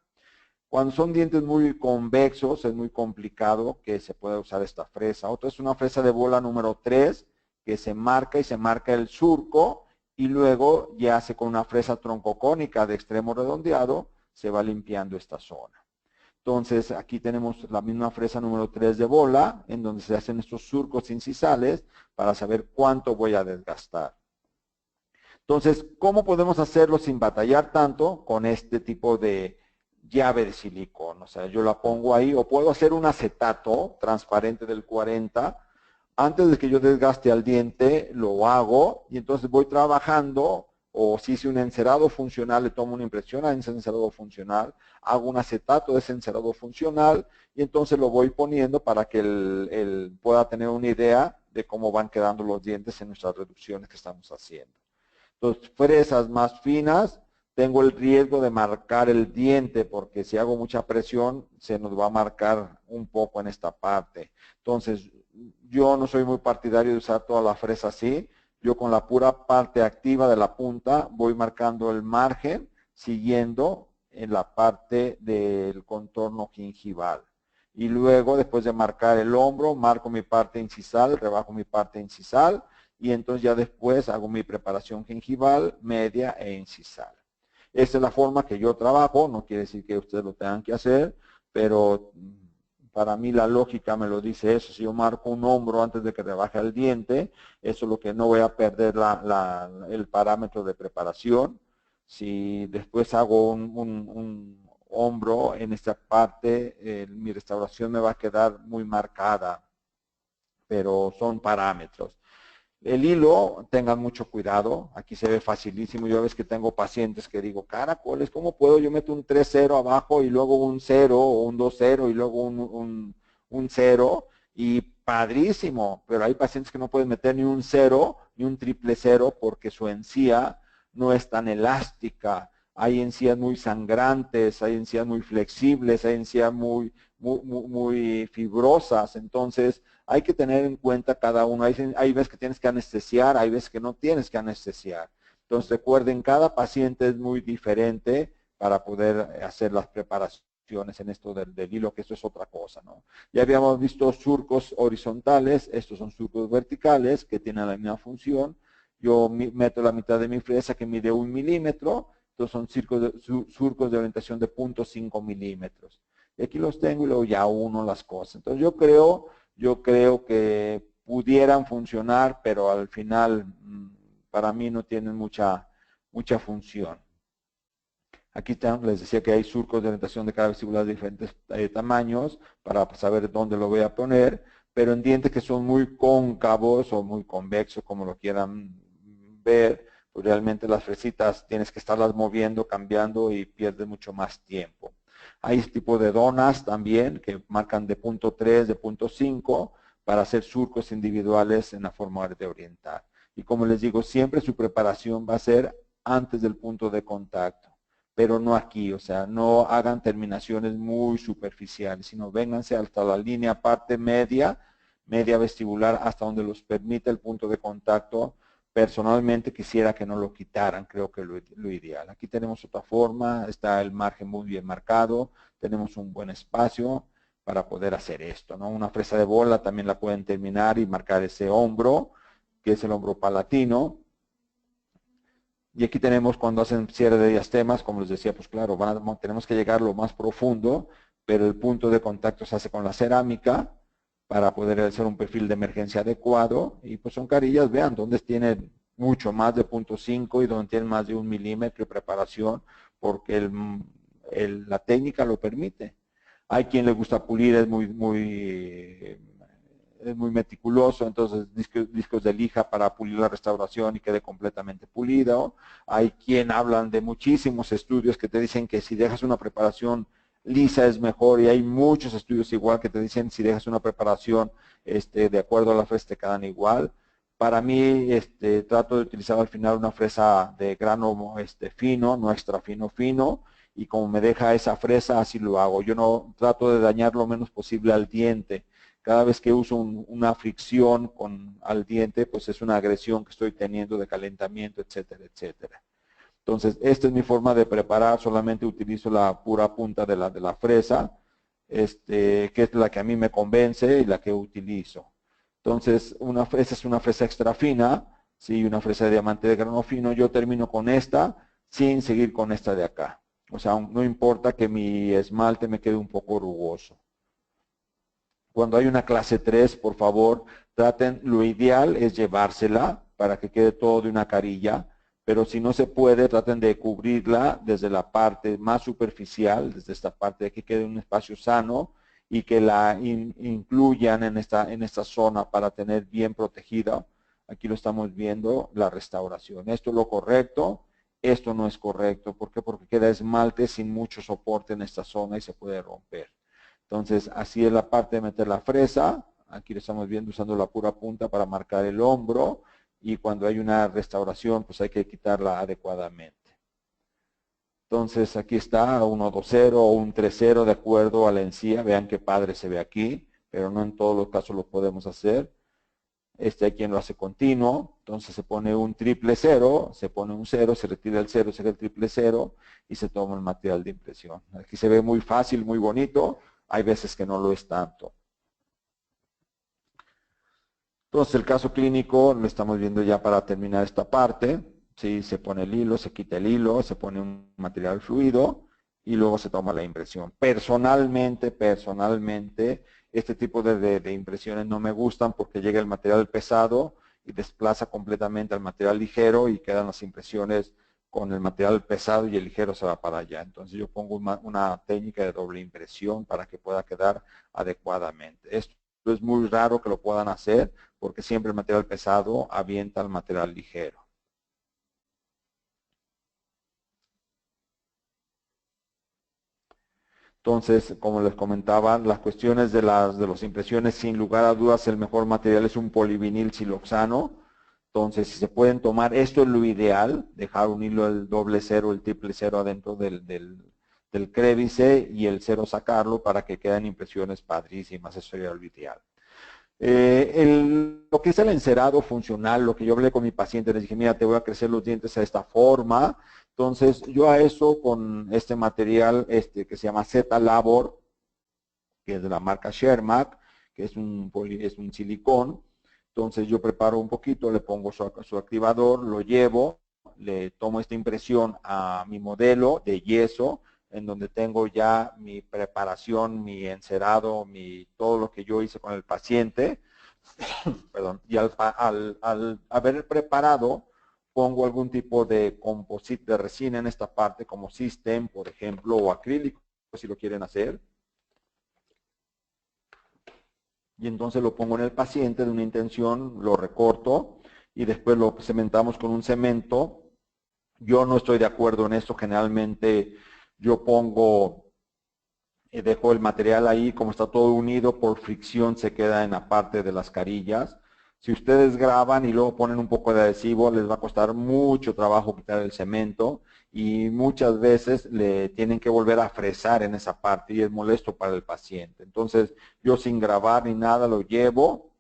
Cuando son dientes muy convexos es muy complicado que se pueda usar esta fresa. Otra es una fresa de bola número 3 que se marca y se marca el surco y luego ya hace con una fresa troncocónica de extremo redondeado se va limpiando esta zona. Entonces, aquí tenemos la misma fresa número 3 de bola, en donde se hacen estos surcos incisales para saber cuánto voy a desgastar. Entonces, ¿cómo podemos hacerlo sin batallar tanto con este tipo de llave de silicón? O sea, yo la pongo ahí, o puedo hacer un acetato transparente del 40. Antes de que yo desgaste al diente, lo hago y entonces voy trabajando. O si hice un encerado funcional, le tomo una impresión a ese encerado funcional, hago un acetato de ese encerado funcional y entonces lo voy poniendo para que él pueda tener una idea de cómo van quedando los dientes en nuestras reducciones que estamos haciendo. Entonces, fresas más finas, tengo el riesgo de marcar el diente porque si hago mucha presión se nos va a marcar un poco en esta parte. Entonces, yo no soy muy partidario de usar toda la fresa así. Yo con la pura parte activa de la punta voy marcando el margen siguiendo en la parte del contorno gingival. Y luego, después de marcar el hombro, marco mi parte incisal, rebajo mi parte incisal y entonces ya después hago mi preparación gingival, media e incisal. Esta es la forma que yo trabajo, no quiere decir que ustedes lo tengan que hacer, pero para mí la lógica me lo dice eso. Si yo marco un hombro antes de que rebaje el diente, eso es lo que no voy a perder el parámetro de preparación. Si después hago un hombro en esta parte, mi restauración me va a quedar muy marcada, pero son parámetros. El hilo, tengan mucho cuidado, aquí se ve facilísimo. Yo a veces que tengo pacientes que digo, caracoles, ¿cómo puedo? Yo meto un 3-0 abajo y luego un 0 o un 2-0 y luego un 0 y padrísimo, pero hay pacientes que no pueden meter ni un 0 ni un triple 0 porque su encía no es tan elástica. Hay encías muy sangrantes, hay encías muy flexibles, hay encías muy fibrosas, entonces hay que tener en cuenta cada uno. Hay veces que tienes que anestesiar, hay veces que no tienes que anestesiar. Entonces recuerden, cada paciente es muy diferente para poder hacer las preparaciones en esto del hilo, que esto es otra cosa, ¿no? Ya habíamos visto surcos horizontales, estos son surcos verticales que tienen la misma función. Yo meto la mitad de mi fresa que mide 1 milímetro, entonces son surcos de orientación de 0.5 milímetros. Y aquí los tengo y luego ya uno las cosas. Entonces yo creo que pudieran funcionar, pero al final para mí no tienen mucha función. Aquí les decía que hay surcos de orientación de cara vestibular de diferentes tamaños para saber dónde lo voy a poner, pero en dientes que son muy cóncavos o muy convexos, como lo quieran ver, pues realmente las fresitas tienes que estarlas moviendo, cambiando y pierdes mucho más tiempo. Hay este tipo de donas también que marcan de punto 3, de punto 5 para hacer surcos individuales en la forma de orientar. Y como les digo, siempre su preparación va a ser antes del punto de contacto, pero no aquí, o sea, no hagan terminaciones muy superficiales, sino vénganse hasta la línea parte media, media vestibular, hasta donde los permite el punto de contacto. Personalmente quisiera que no lo quitaran, creo que lo ideal. Aquí tenemos otra forma, está el margen muy bien marcado, tenemos un buen espacio para poder hacer esto, ¿no? Una fresa de bola también la pueden terminar y marcar ese hombro, que es el hombro palatino. Y aquí tenemos cuando hacen cierre de diastemas, como les decía, pues claro, tenemos que llegar lo más profundo, pero el punto de contacto se hace con la cerámica para poder hacer un perfil de emergencia adecuado. Y pues son carillas, vean, donde tienen mucho más de 0.5 y donde tienen más de 1 milímetro de preparación, porque la técnica lo permite. Hay quien le gusta pulir, es muy meticuloso, entonces discos de lija para pulir la restauración y quede completamente pulido. Hay quien hablan de muchísimos estudios que te dicen que si dejas una preparación lisa es mejor, y hay muchos estudios igual que te dicen si dejas una preparación de acuerdo a la fresa te quedan igual. Para mí, trato de utilizar al final una fresa de grano fino, no extra fino, fino, y como me deja esa fresa, así lo hago. Yo no trato de dañar lo menos posible al diente. Cada vez que uso una fricción al diente, pues es una agresión que estoy teniendo de calentamiento, etcétera, etcétera. Entonces, esta es mi forma de preparar, solamente utilizo la pura punta de la fresa, que es la que a mí me convence y la que utilizo. Entonces, esta es una fresa extra fina, ¿sí? Una fresa de diamante de grano fino. Yo termino con esta sin seguir con esta de acá. O sea, no importa que mi esmalte me quede un poco rugoso. Cuando hay una clase 3, por favor, traten, lo ideal es llevársela para que quede todo de una carilla, pero si no se puede, traten de cubrirla desde la parte más superficial, desde esta parte de que quede un espacio sano y que la incluyan en esta zona para tener bien protegida. Aquí lo estamos viendo, la restauración. Esto es lo correcto, esto no es correcto. ¿Por qué? Porque queda esmalte sin mucho soporte en esta zona y se puede romper. Entonces, así es la parte de meter la fresa. Aquí lo estamos viendo usando la pura punta para marcar el hombro. Y cuando hay una restauración, pues hay que quitarla adecuadamente. Entonces, aquí está un 1-2-0 o un 3-0 de acuerdo a la encía. Vean qué padre se ve aquí, pero no en todos los casos lo podemos hacer. Hay quien lo hace continuo, entonces se pone un 0-0, se pone un 0, se retira el 0, se queda el 0-0 y se toma el material de impresión. Aquí se ve muy fácil, muy bonito, hay veces que no lo es tanto. Entonces el caso clínico lo estamos viendo ya para terminar esta parte. ¿Sí? Se pone el hilo, se quita el hilo, se pone un material fluido y luego se toma la impresión. Personalmente, este tipo de impresiones no me gustan porque llega el material pesado y desplaza completamente al material ligero y quedan las impresiones con el material pesado y el ligero se va para allá. Entonces yo pongo una técnica de doble impresión para que pueda quedar adecuadamente. Esto es muy raro que lo puedan hacer porque siempre el material pesado avienta al material ligero. Entonces, como les comentaba, las cuestiones de las impresiones, sin lugar a dudas, el mejor material es un polivinil siloxano. Entonces, si se pueden tomar, esto es lo ideal, dejar un hilo del 0, el 000 adentro del crédice y el 0 sacarlo para que queden impresiones padrísimas, eso sería lo ideal. Lo que es el encerado funcional, lo que yo hablé con mi paciente, les dije, mira, te voy a crecer los dientes de esta forma. Entonces, yo a eso con este material que se llama Z-Labor, que es de la marca Shermack, que es un silicón. Entonces, yo preparo un poquito, le pongo su activador, lo llevo, le tomo esta impresión a mi modelo de yeso, en donde tengo ya mi preparación, mi encerado, todo lo que yo hice con el paciente. Perdón, y al haber preparado, pongo algún tipo de composite de resina en esta parte, como System, por ejemplo, o acrílico, si lo quieren hacer. Y entonces lo pongo en el paciente de una intención, lo recorto y después lo cementamos con un cemento. Yo no estoy de acuerdo en esto. Generalmente yo pongo, dejo el material ahí, como está todo unido, por fricción se queda en la parte de las carillas. Si ustedes graban y luego ponen un poco de adhesivo, les va a costar mucho trabajo quitar el cemento y muchas veces le tienen que volver a fresar en esa parte y es molesto para el paciente. Entonces, yo sin grabar ni nada lo llevo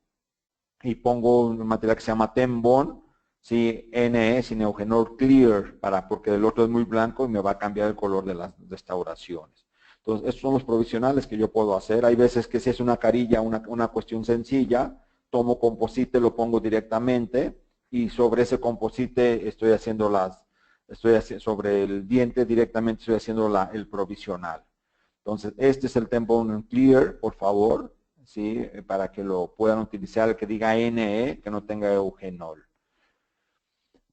y pongo un material que se llama Tembond, ¿sí? NE, sin Eugenol Clear, porque el otro es muy blanco y me va a cambiar el color de las restauraciones. Entonces, estos son los provisionales que yo puedo hacer. Hay veces que si es una carilla, una cuestión sencilla, tomo composite, lo pongo directamente y sobre ese composite estoy haciendo sobre el diente directamente estoy haciendo el provisional. Entonces, este es el Tembond Clear, por favor, ¿sí? Para que lo puedan utilizar, el que diga NE, que no tenga eugenol.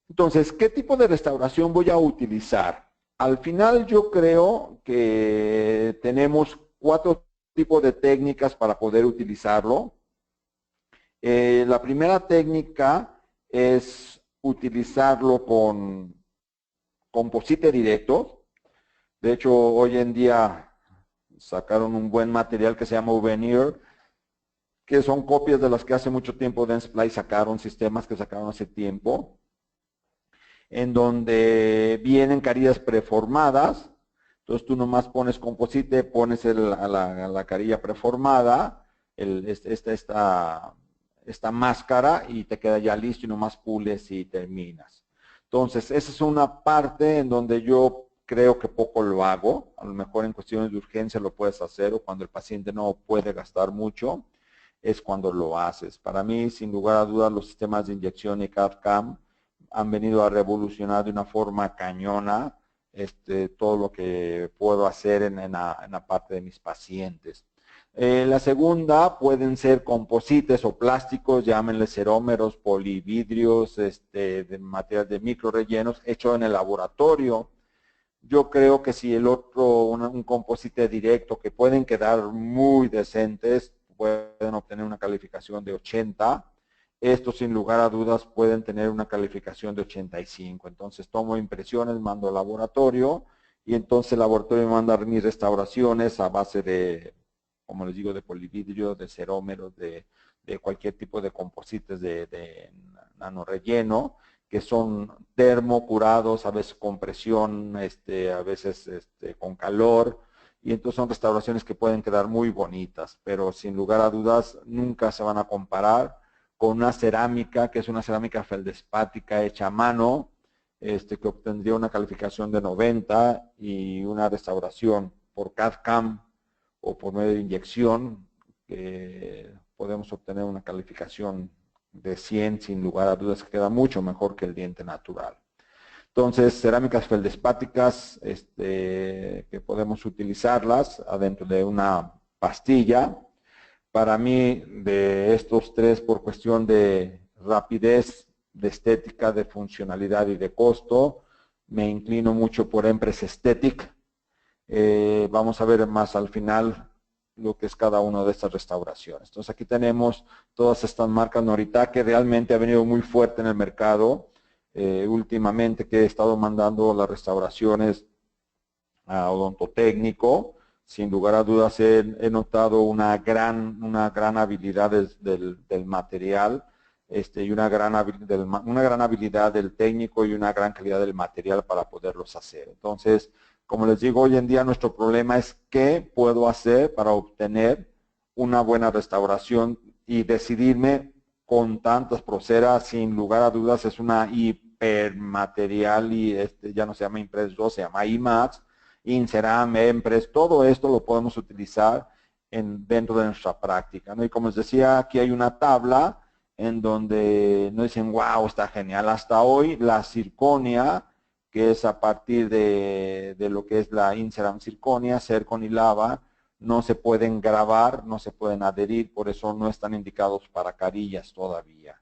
Entonces, ¿qué tipo de restauración voy a utilizar? Al final yo creo que tenemos 4 tipos de técnicas para poder utilizarlo. La primera técnica es utilizarlo con composite directo. De hecho, hoy en día sacaron un buen material que se llama Uveneer, que son copias de las que hace mucho tiempo Dentsply sacaron, sistemas que sacaron hace tiempo, en donde vienen carillas preformadas. Entonces tú nomás pones composite, pones la carilla preformada, esta máscara y te queda ya listo y nomás pules y terminas. Entonces esa es una parte en donde yo creo que poco lo hago. A lo mejor en cuestiones de urgencia lo puedes hacer o cuando el paciente no puede gastar mucho es cuando lo haces. Para mí, sin lugar a dudas, los sistemas de inyección y CAD-CAM han venido a revolucionar de una forma cañona todo lo que puedo hacer en la parte de mis pacientes. La segunda pueden ser composites o plásticos, llámenle cerómeros, polividrios, de material de micro rellenos, hecho en el laboratorio. Yo creo que si el otro, un composite directo, que pueden quedar muy decentes, pueden obtener una calificación de 80. Estos, sin lugar a dudas, pueden tener una calificación de 85. Entonces, tomo impresiones, mando al laboratorio y entonces el laboratorio me manda mis restauraciones a base de, como les digo, de polividrio, de cerómeros, de cualquier tipo de composites de nanorelleno, que son termocurados, a veces con presión, a veces con calor, y entonces son restauraciones que pueden quedar muy bonitas, pero sin lugar a dudas nunca se van a comparar con una cerámica, que es una cerámica feldespática hecha a mano, que obtendría una calificación de 90 y una restauración por CAD-CAM o por medio de inyección, que podemos obtener una calificación de 100, sin lugar a dudas, que queda mucho mejor que el diente natural. Entonces, cerámicas feldespáticas, que podemos utilizarlas adentro de una pastilla. Para mí, de estos 3, por cuestión de rapidez, de estética, de funcionalidad y de costo, me inclino mucho por Empress Aesthetic. Vamos a ver más al final lo que es cada una de estas restauraciones. Entonces aquí tenemos todas estas marcas Noritake, que realmente ha venido muy fuerte en el mercado. Últimamente que he estado mandando las restauraciones a odontotécnico, sin lugar a dudas he notado una gran habilidad del material, y una gran habilidad del técnico y una gran calidad del material para poderlos hacer. Entonces, como les digo, hoy en día nuestro problema es qué puedo hacer para obtener una buena restauración y decidirme con tantas proceras. Sin lugar a dudas es una hipermaterial y ya no se llama Impress 2, se llama IMAX, Inceram, Empress, todo esto lo podemos utilizar dentro de nuestra práctica, ¿no? Y como les decía, aquí hay una tabla en donde nos dicen, wow, está genial. Hasta hoy la circonia, que es a partir de lo que es la Inceram circonia, Zircon y lava, no se pueden grabar, no se pueden adherir, por eso no están indicados para carillas todavía.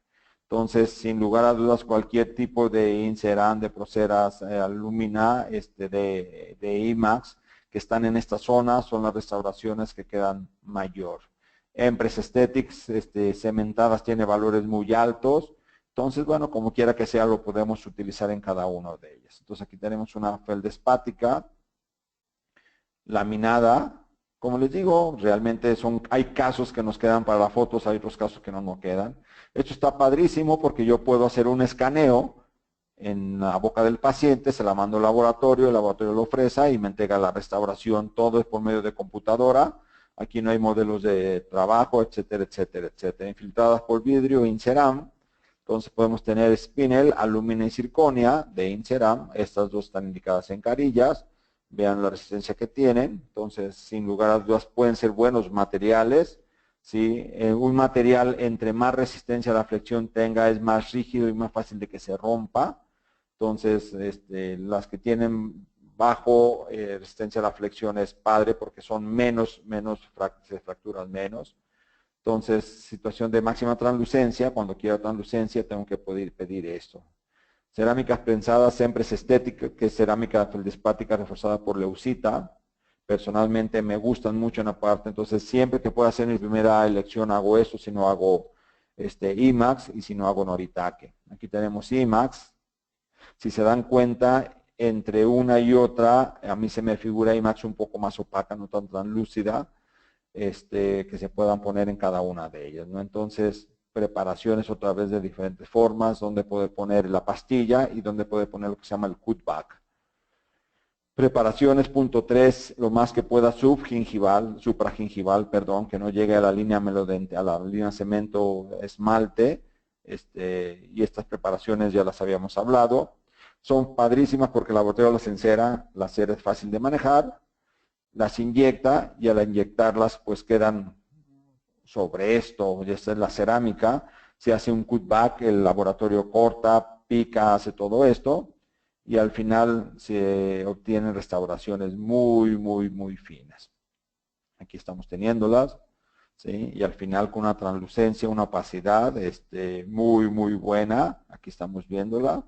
Entonces, sin lugar a dudas, cualquier tipo de Inceran, de Proceras, Alumina, de IMAX, que están en esta zona, son las restauraciones que quedan mayor. Empress Aesthetics, cementadas, tiene valores muy altos. Entonces, bueno, como quiera que sea, lo podemos utilizar en cada una de ellas. Entonces, aquí tenemos una feldespática laminada. Como les digo, realmente hay casos que nos quedan para las fotos, hay otros casos que no nos quedan. Esto está padrísimo porque yo puedo hacer un escaneo en la boca del paciente, se la mando al laboratorio, el laboratorio lo ofrece y me entrega la restauración, todo es por medio de computadora. Aquí no hay modelos de trabajo, etcétera, etcétera, etcétera. Infiltradas por vidrio, Inceram. Entonces podemos tener Spinel, alumina y circonia de Inceram. Estas dos están indicadas en carillas. Vean la resistencia que tienen. Entonces, sin lugar a dudas, pueden ser buenos materiales. ¿Sí? Un material, entre más resistencia a la flexión tenga, es más rígido y más fácil de que se rompa. Entonces, las que tienen bajo resistencia a la flexión es padre porque son se fracturan menos. Entonces, situación de máxima translucencia, cuando quiero translucencia tengo que poder pedir esto. Cerámicas prensadas, siempre es estética, que es cerámica feldespática reforzada por leucita. Personalmente me gustan mucho en la parte, entonces siempre que pueda hacer mi primera elección hago eso, si no hago IMAX y si no hago Noritake. Aquí tenemos IMAX. Si se dan cuenta, entre una y otra, a mí se me figura IMAX un poco más opaca, no tan translúcida, que se puedan poner en cada una de ellas, ¿no? Entonces, preparaciones otra vez de diferentes formas, donde poder poner la pastilla y donde poder poner lo que se llama el cutback. Preparaciones, punto 3, lo más que pueda supragingival, perdón, que no llegue a la línea melodente, a la línea cemento esmalte, y estas preparaciones ya las habíamos hablado. Son padrísimas porque el laboratorio las encera, la cera es fácil de manejar, las inyecta y al inyectarlas pues quedan sobre esto, ya esta es la cerámica, se hace un cutback, el laboratorio corta, pica, hace todo esto y al final se obtienen restauraciones muy, muy, muy finas. Aquí estamos teniéndolas, ¿sí? Y al final con una translucencia, una opacidad muy, muy buena, aquí estamos viéndola.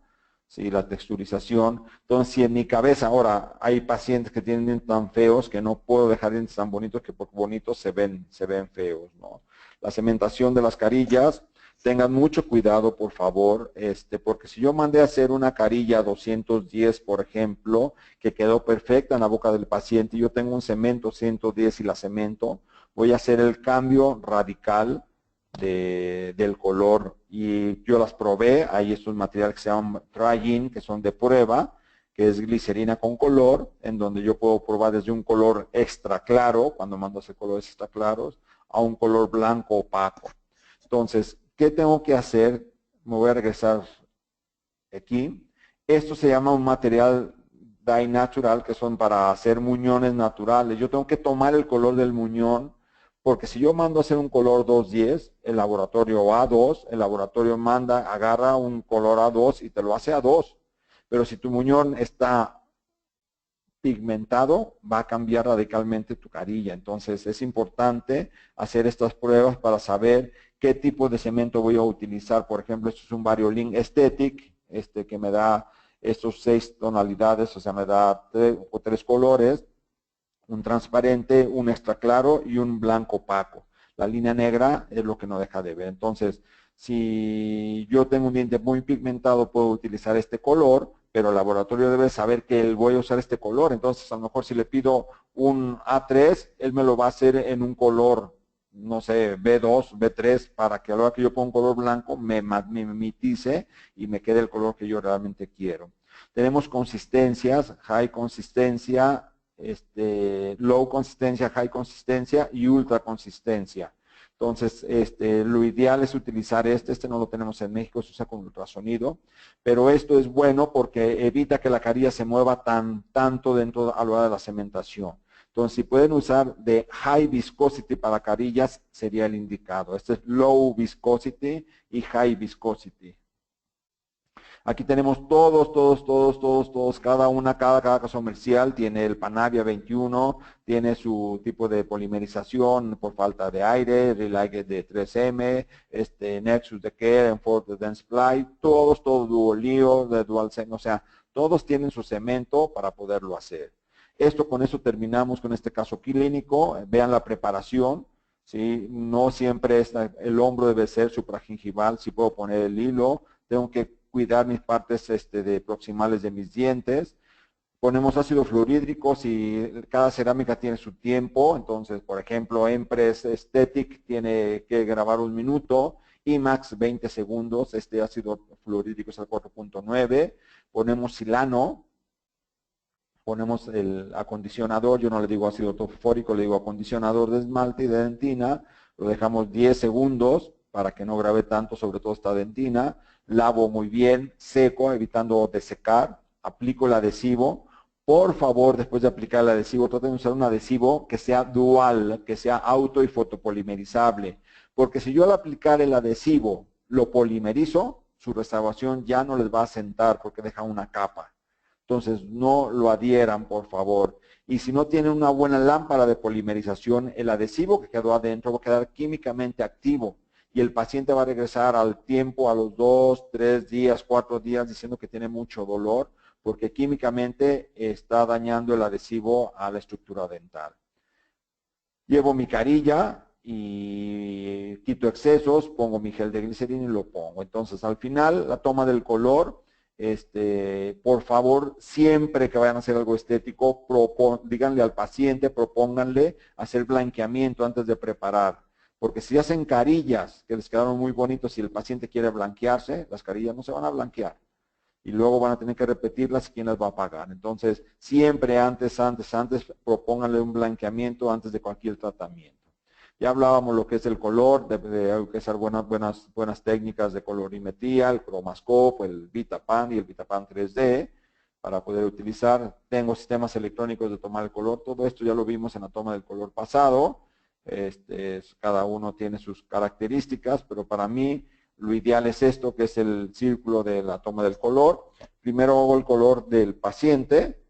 ¿Sí? La texturización. Entonces, si en mi cabeza ahora hay pacientes que tienen dientes tan feos que no puedo dejar dientes tan bonitos que por bonitos se ven feos, ¿no? La cementación de las carillas, tengan mucho cuidado, por favor, porque si yo mandé a hacer una carilla 210, por ejemplo, que quedó perfecta en la boca del paciente y yo tengo un cemento 110 y la cemento, voy a hacer el cambio radical del color y yo las probé, hay estos materiales que se llaman Try-In, que son de prueba, que es glicerina con color, en donde yo puedo probar desde un color extra claro, cuando mando a hacer colores extra claros, a un color blanco opaco. Entonces, ¿qué tengo que hacer? Me voy a regresar aquí. Esto se llama un material dye natural, que son para hacer muñones naturales. Yo tengo que tomar el color del muñón, porque si yo mando a hacer un color 210, el laboratorio A2, el laboratorio agarra un color A2 y te lo hace A2. Pero si tu muñón está pigmentado, va a cambiar radicalmente tu carilla. Entonces es importante hacer estas pruebas para saber qué tipo de cemento voy a utilizar. Por ejemplo, esto es un Variolin Aesthetic, que me da estos 6 tonalidades, o sea, me da 3 colores, un transparente, un extra claro y un blanco opaco. La línea negra es lo que no deja de ver. Entonces, si yo tengo un diente muy pigmentado, puedo utilizar este color, pero el laboratorio debe saber que voy a usar este color. Entonces, a lo mejor si le pido un A3, él me lo va a hacer en un color, no sé, B2, B3, para que a la hora que yo ponga un color blanco me mimetice y me quede el color que yo realmente quiero. Tenemos consistencias, high consistencia, low consistencia, high consistencia y ultra consistencia. Entonces, lo ideal es utilizar este no lo tenemos en México, se usa con ultrasonido, pero esto es bueno porque evita que la carilla se mueva tanto dentro a la hora de la cementación. Entonces, si pueden usar de high viscosity para carillas, sería el indicado. Este es low viscosity y high viscosity. Aquí tenemos todos, cada caso comercial tiene el Panavia 21, tiene su tipo de polimerización por falta de aire, Relight de 3M, Nexus de Care, Enforce de Denseply, todos Duolio, de DualSense, o sea, todos tienen su cemento para poderlo hacer. Con eso terminamos con este caso clínico. Vean la preparación, ¿sí? No siempre el hombro debe ser supragingival, si puedo poner el hilo, tengo que cuidar mis partes proximales de mis dientes. Ponemos ácido fluorhídrico si cada cerámica tiene su tiempo. Entonces, por ejemplo, Empress Aesthetic tiene que grabar 1 minuto, IMAX 20 segundos, este ácido fluorhídrico es al 4.9. Ponemos silano, ponemos el acondicionador, yo no le digo ácido fosfórico, le digo acondicionador de esmalte y de dentina, lo dejamos 10 segundos para que no grabe tanto, sobre todo esta dentina. Lavo muy bien, seco, evitando desecar, aplico el adhesivo. Por favor, después de aplicar el adhesivo, traten de usar un adhesivo que sea dual, que sea auto y fotopolimerizable, porque si yo al aplicar el adhesivo lo polimerizo, su restauración ya no les va a sentar porque deja una capa. Entonces, no lo adhieran, por favor. Y si no tienen una buena lámpara de polimerización, el adhesivo que quedó adentro va a quedar químicamente activo y el paciente va a regresar al tiempo, a los 2, 3 días, 4 días, diciendo que tiene mucho dolor, porque químicamente está dañando el adhesivo a la estructura dental. Llevo mi carilla y quito excesos, pongo mi gel de glicerina y lo pongo. Entonces, al final, la toma del color, por favor, siempre que vayan a hacer algo estético, díganle al paciente, propónganle hacer blanqueamiento antes de preparar. Porque si hacen carillas que les quedaron muy bonitos y el paciente quiere blanquearse, las carillas no se van a blanquear. Y luego van a tener que repetirlas y quién las va a pagar. Entonces, siempre antes, propónganle un blanqueamiento antes de cualquier tratamiento. Ya hablábamos lo que es el color, hay que usar buenas técnicas de colorimetría, el Chroma-Scope, el VitaPan y el VitaPan 3D para poder utilizar. Tengo sistemas electrónicos de tomar el color, todo esto ya lo vimos en la toma del color pasado. Cada uno tiene sus características, pero para mí lo ideal es esto, que es el círculo de la toma del color. Primero hago el color del paciente,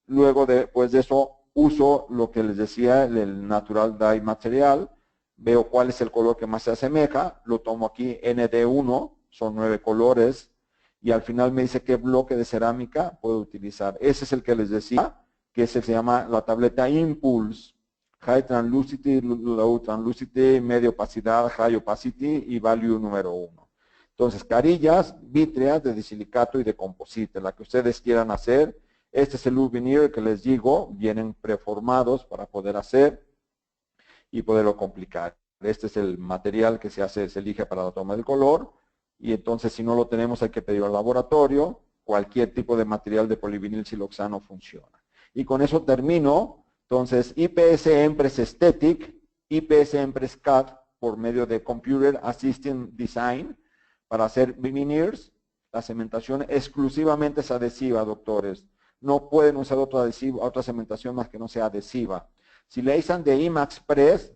luego después de eso uso lo que les decía, el Natural Dye Material, veo cuál es el color que más se asemeja, lo tomo aquí ND1, son 9 colores, y al final me dice qué bloque de cerámica puedo utilizar. Ese es el que les decía, que se llama la tableta Impulse. High Translucity, Low Translucity, Media Opacidad, High Opacity y Value número 1. Entonces, carillas vítreas de disilicato y de composite, la que ustedes quieran hacer. Este es el veneer que les digo, vienen preformados para poder hacer y poderlo complicar. Este es el material que se elige para la toma del color. Y entonces, si no lo tenemos, hay que pedirlo al laboratorio. Cualquier tipo de material de polivinil siloxano funciona. Y con eso termino. Entonces, IPS Empress Aesthetic, IPS Empress CAD por medio de Computer Assisted Design para hacer veneers. La cementación exclusivamente es adhesiva, doctores. No pueden usar otro adhesivo, otra cementación más que no sea adhesiva. Si le dicen de IMAX Press,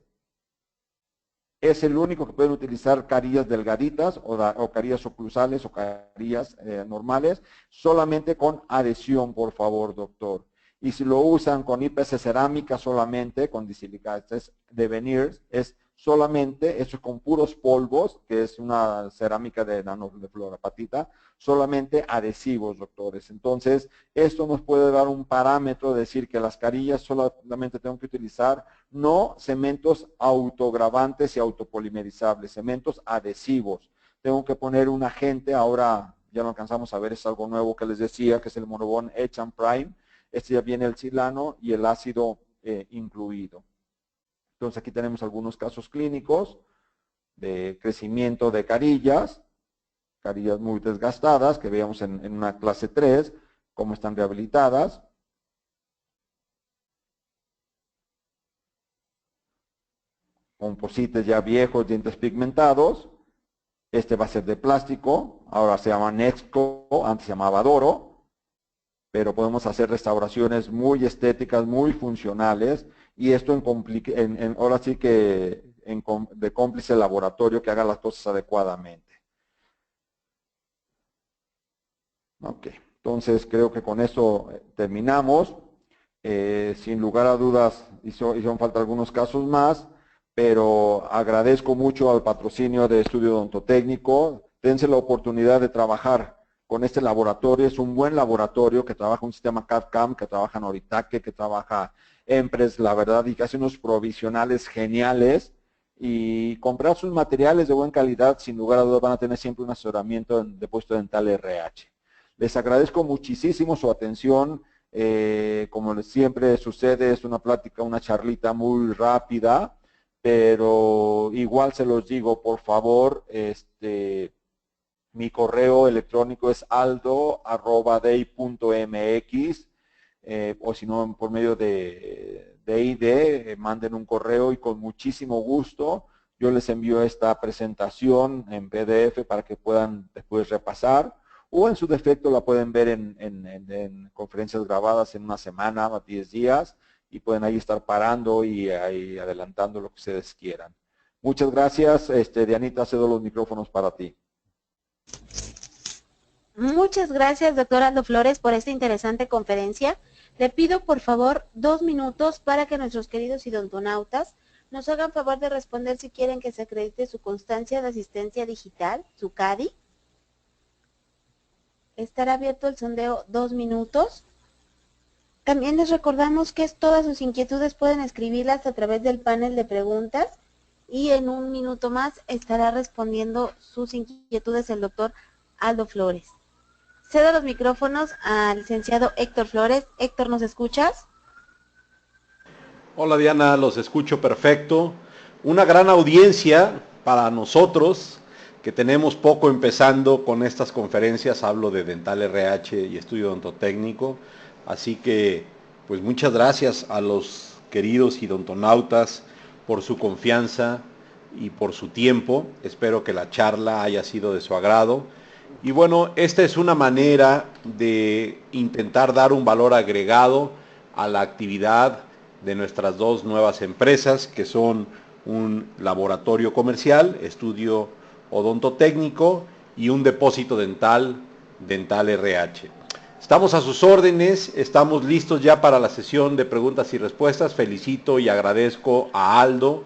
es el único que pueden utilizar carillas delgaditas o carillas oclusales o carillas normales, solamente con adhesión, por favor, doctor. Y si lo usan con IPS cerámica solamente, con disilicatos de veneers, es solamente, eso con puros polvos, que es una cerámica de nanofluorapatita, solamente adhesivos, doctores. Entonces, esto nos puede dar un parámetro, decir que las carillas solamente tengo que utilizar no cementos autogravantes y autopolimerizables, cementos adhesivos. Tengo que poner un agente, ahora ya lo alcanzamos a ver, es algo nuevo que les decía, que es el Monobond Etch and Prime. Ya viene el silano y el ácido incluido. Entonces aquí tenemos algunos casos clínicos de crecimiento de carillas muy desgastadas, que veíamos en una clase 3, cómo están rehabilitadas. Composites ya viejos, dientes pigmentados. Este va a ser de plástico, ahora se llama Nexco, antes se llamaba Doro. Pero podemos hacer restauraciones muy estéticas, muy funcionales, y esto ahora sí que de cómplice laboratorio que haga las cosas adecuadamente. Ok, entonces creo que con eso terminamos. Sin lugar a dudas, hicieron falta algunos casos más, pero agradezco mucho al patrocinio de Estudio Odontotécnico. Dense la oportunidad de trabajar con este laboratorio. Es un buen laboratorio que trabaja un sistema CAD-CAM, que trabaja Noritake, que trabaja Empres, la verdad, y que hace unos provisionales geniales. Y comprar sus materiales de buena calidad, sin lugar a dudas, van a tener siempre un asesoramiento en Depósito Dental RH. Les agradezco muchísimo su atención. Como siempre sucede, es una plática, una charlita muy rápida, pero igual se los digo, por favor, mi correo electrónico es aldo@dei.mx, o si no, por medio de ID, manden un correo y con muchísimo gusto yo les envío esta presentación en PDF para que puedan después repasar, o en su defecto la pueden ver en conferencias grabadas en una semana o 10 días, y pueden ahí estar parando y ahí adelantando lo que ustedes quieran. Muchas gracias. Dianita, cedo los micrófonos para ti. Muchas gracias, doctor Aldo Flores, por esta interesante conferencia. Le pido, por favor, 2 minutos para que nuestros queridos idontonautas nos hagan favor de responder si quieren que se acredite su constancia de asistencia digital, su CADI. Estará abierto el sondeo 2 minutos. También les recordamos que todas sus inquietudes pueden escribirlas a través del panel de preguntas y en un minuto más estará respondiendo sus inquietudes el doctor Aldo Flores. Cedo los micrófonos al licenciado Héctor Flores. Héctor, ¿nos escuchas? Hola Diana, los escucho perfecto. Una gran audiencia para nosotros que tenemos poco empezando con estas conferencias. Hablo de Dental RH y Estudio Odontotécnico. Así que, pues muchas gracias a los queridos idontonautas por su confianza y por su tiempo. Espero que la charla haya sido de su agrado. Y bueno, esta es una manera de intentar dar un valor agregado a la actividad de nuestras dos nuevas empresas, que son un laboratorio comercial, Estudio Odontotécnico, y un depósito dental, Dental RH. Estamos a sus órdenes, estamos listos ya para la sesión de preguntas y respuestas. Felicito y agradezco a Aldo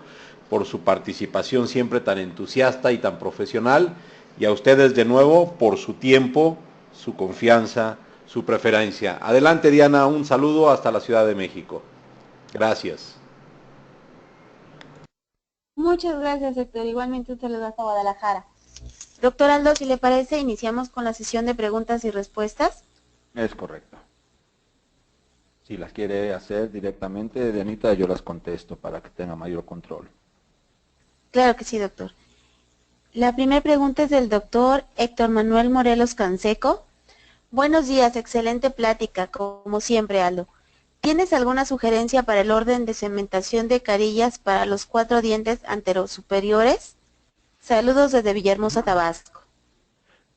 por su participación siempre tan entusiasta y tan profesional, y a ustedes de nuevo por su tiempo, su confianza, su preferencia. Adelante Diana, un saludo hasta la Ciudad de México. Gracias. Muchas gracias, Héctor. Igualmente un saludo hasta Guadalajara. Doctor Aldo, si le parece, iniciamos con la sesión de preguntas y respuestas. Es correcto. Si las quiere hacer directamente, Dianita, yo las contesto para que tenga mayor control. Claro que sí, doctor. La primera pregunta es del doctor Héctor Manuel Morelos Canseco. Buenos días, excelente plática, como siempre, Aldo. ¿Tienes alguna sugerencia para el orden de cementación de carillas para los 4 dientes anterosuperiores? Saludos desde Villahermosa, Tabasco.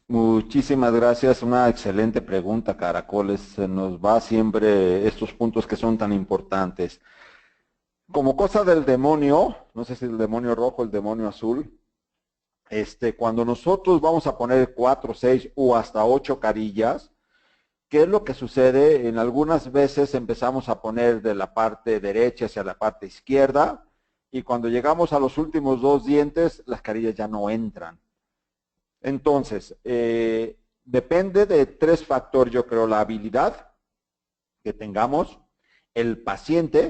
Muchísimas gracias, una excelente pregunta, Caracoles. Se nos va siempre estos puntos que son tan importantes. Como cosa del demonio, no sé si el demonio rojo o el demonio azul, cuando nosotros vamos a poner 4, 6 o hasta 8 carillas, ¿qué es lo que sucede? En algunas veces empezamos a poner de la parte derecha hacia la parte izquierda, y cuando llegamos a los últimos 2 dientes, las carillas ya no entran. Entonces, depende de 3 factores, yo creo: la habilidad que tengamos, el paciente,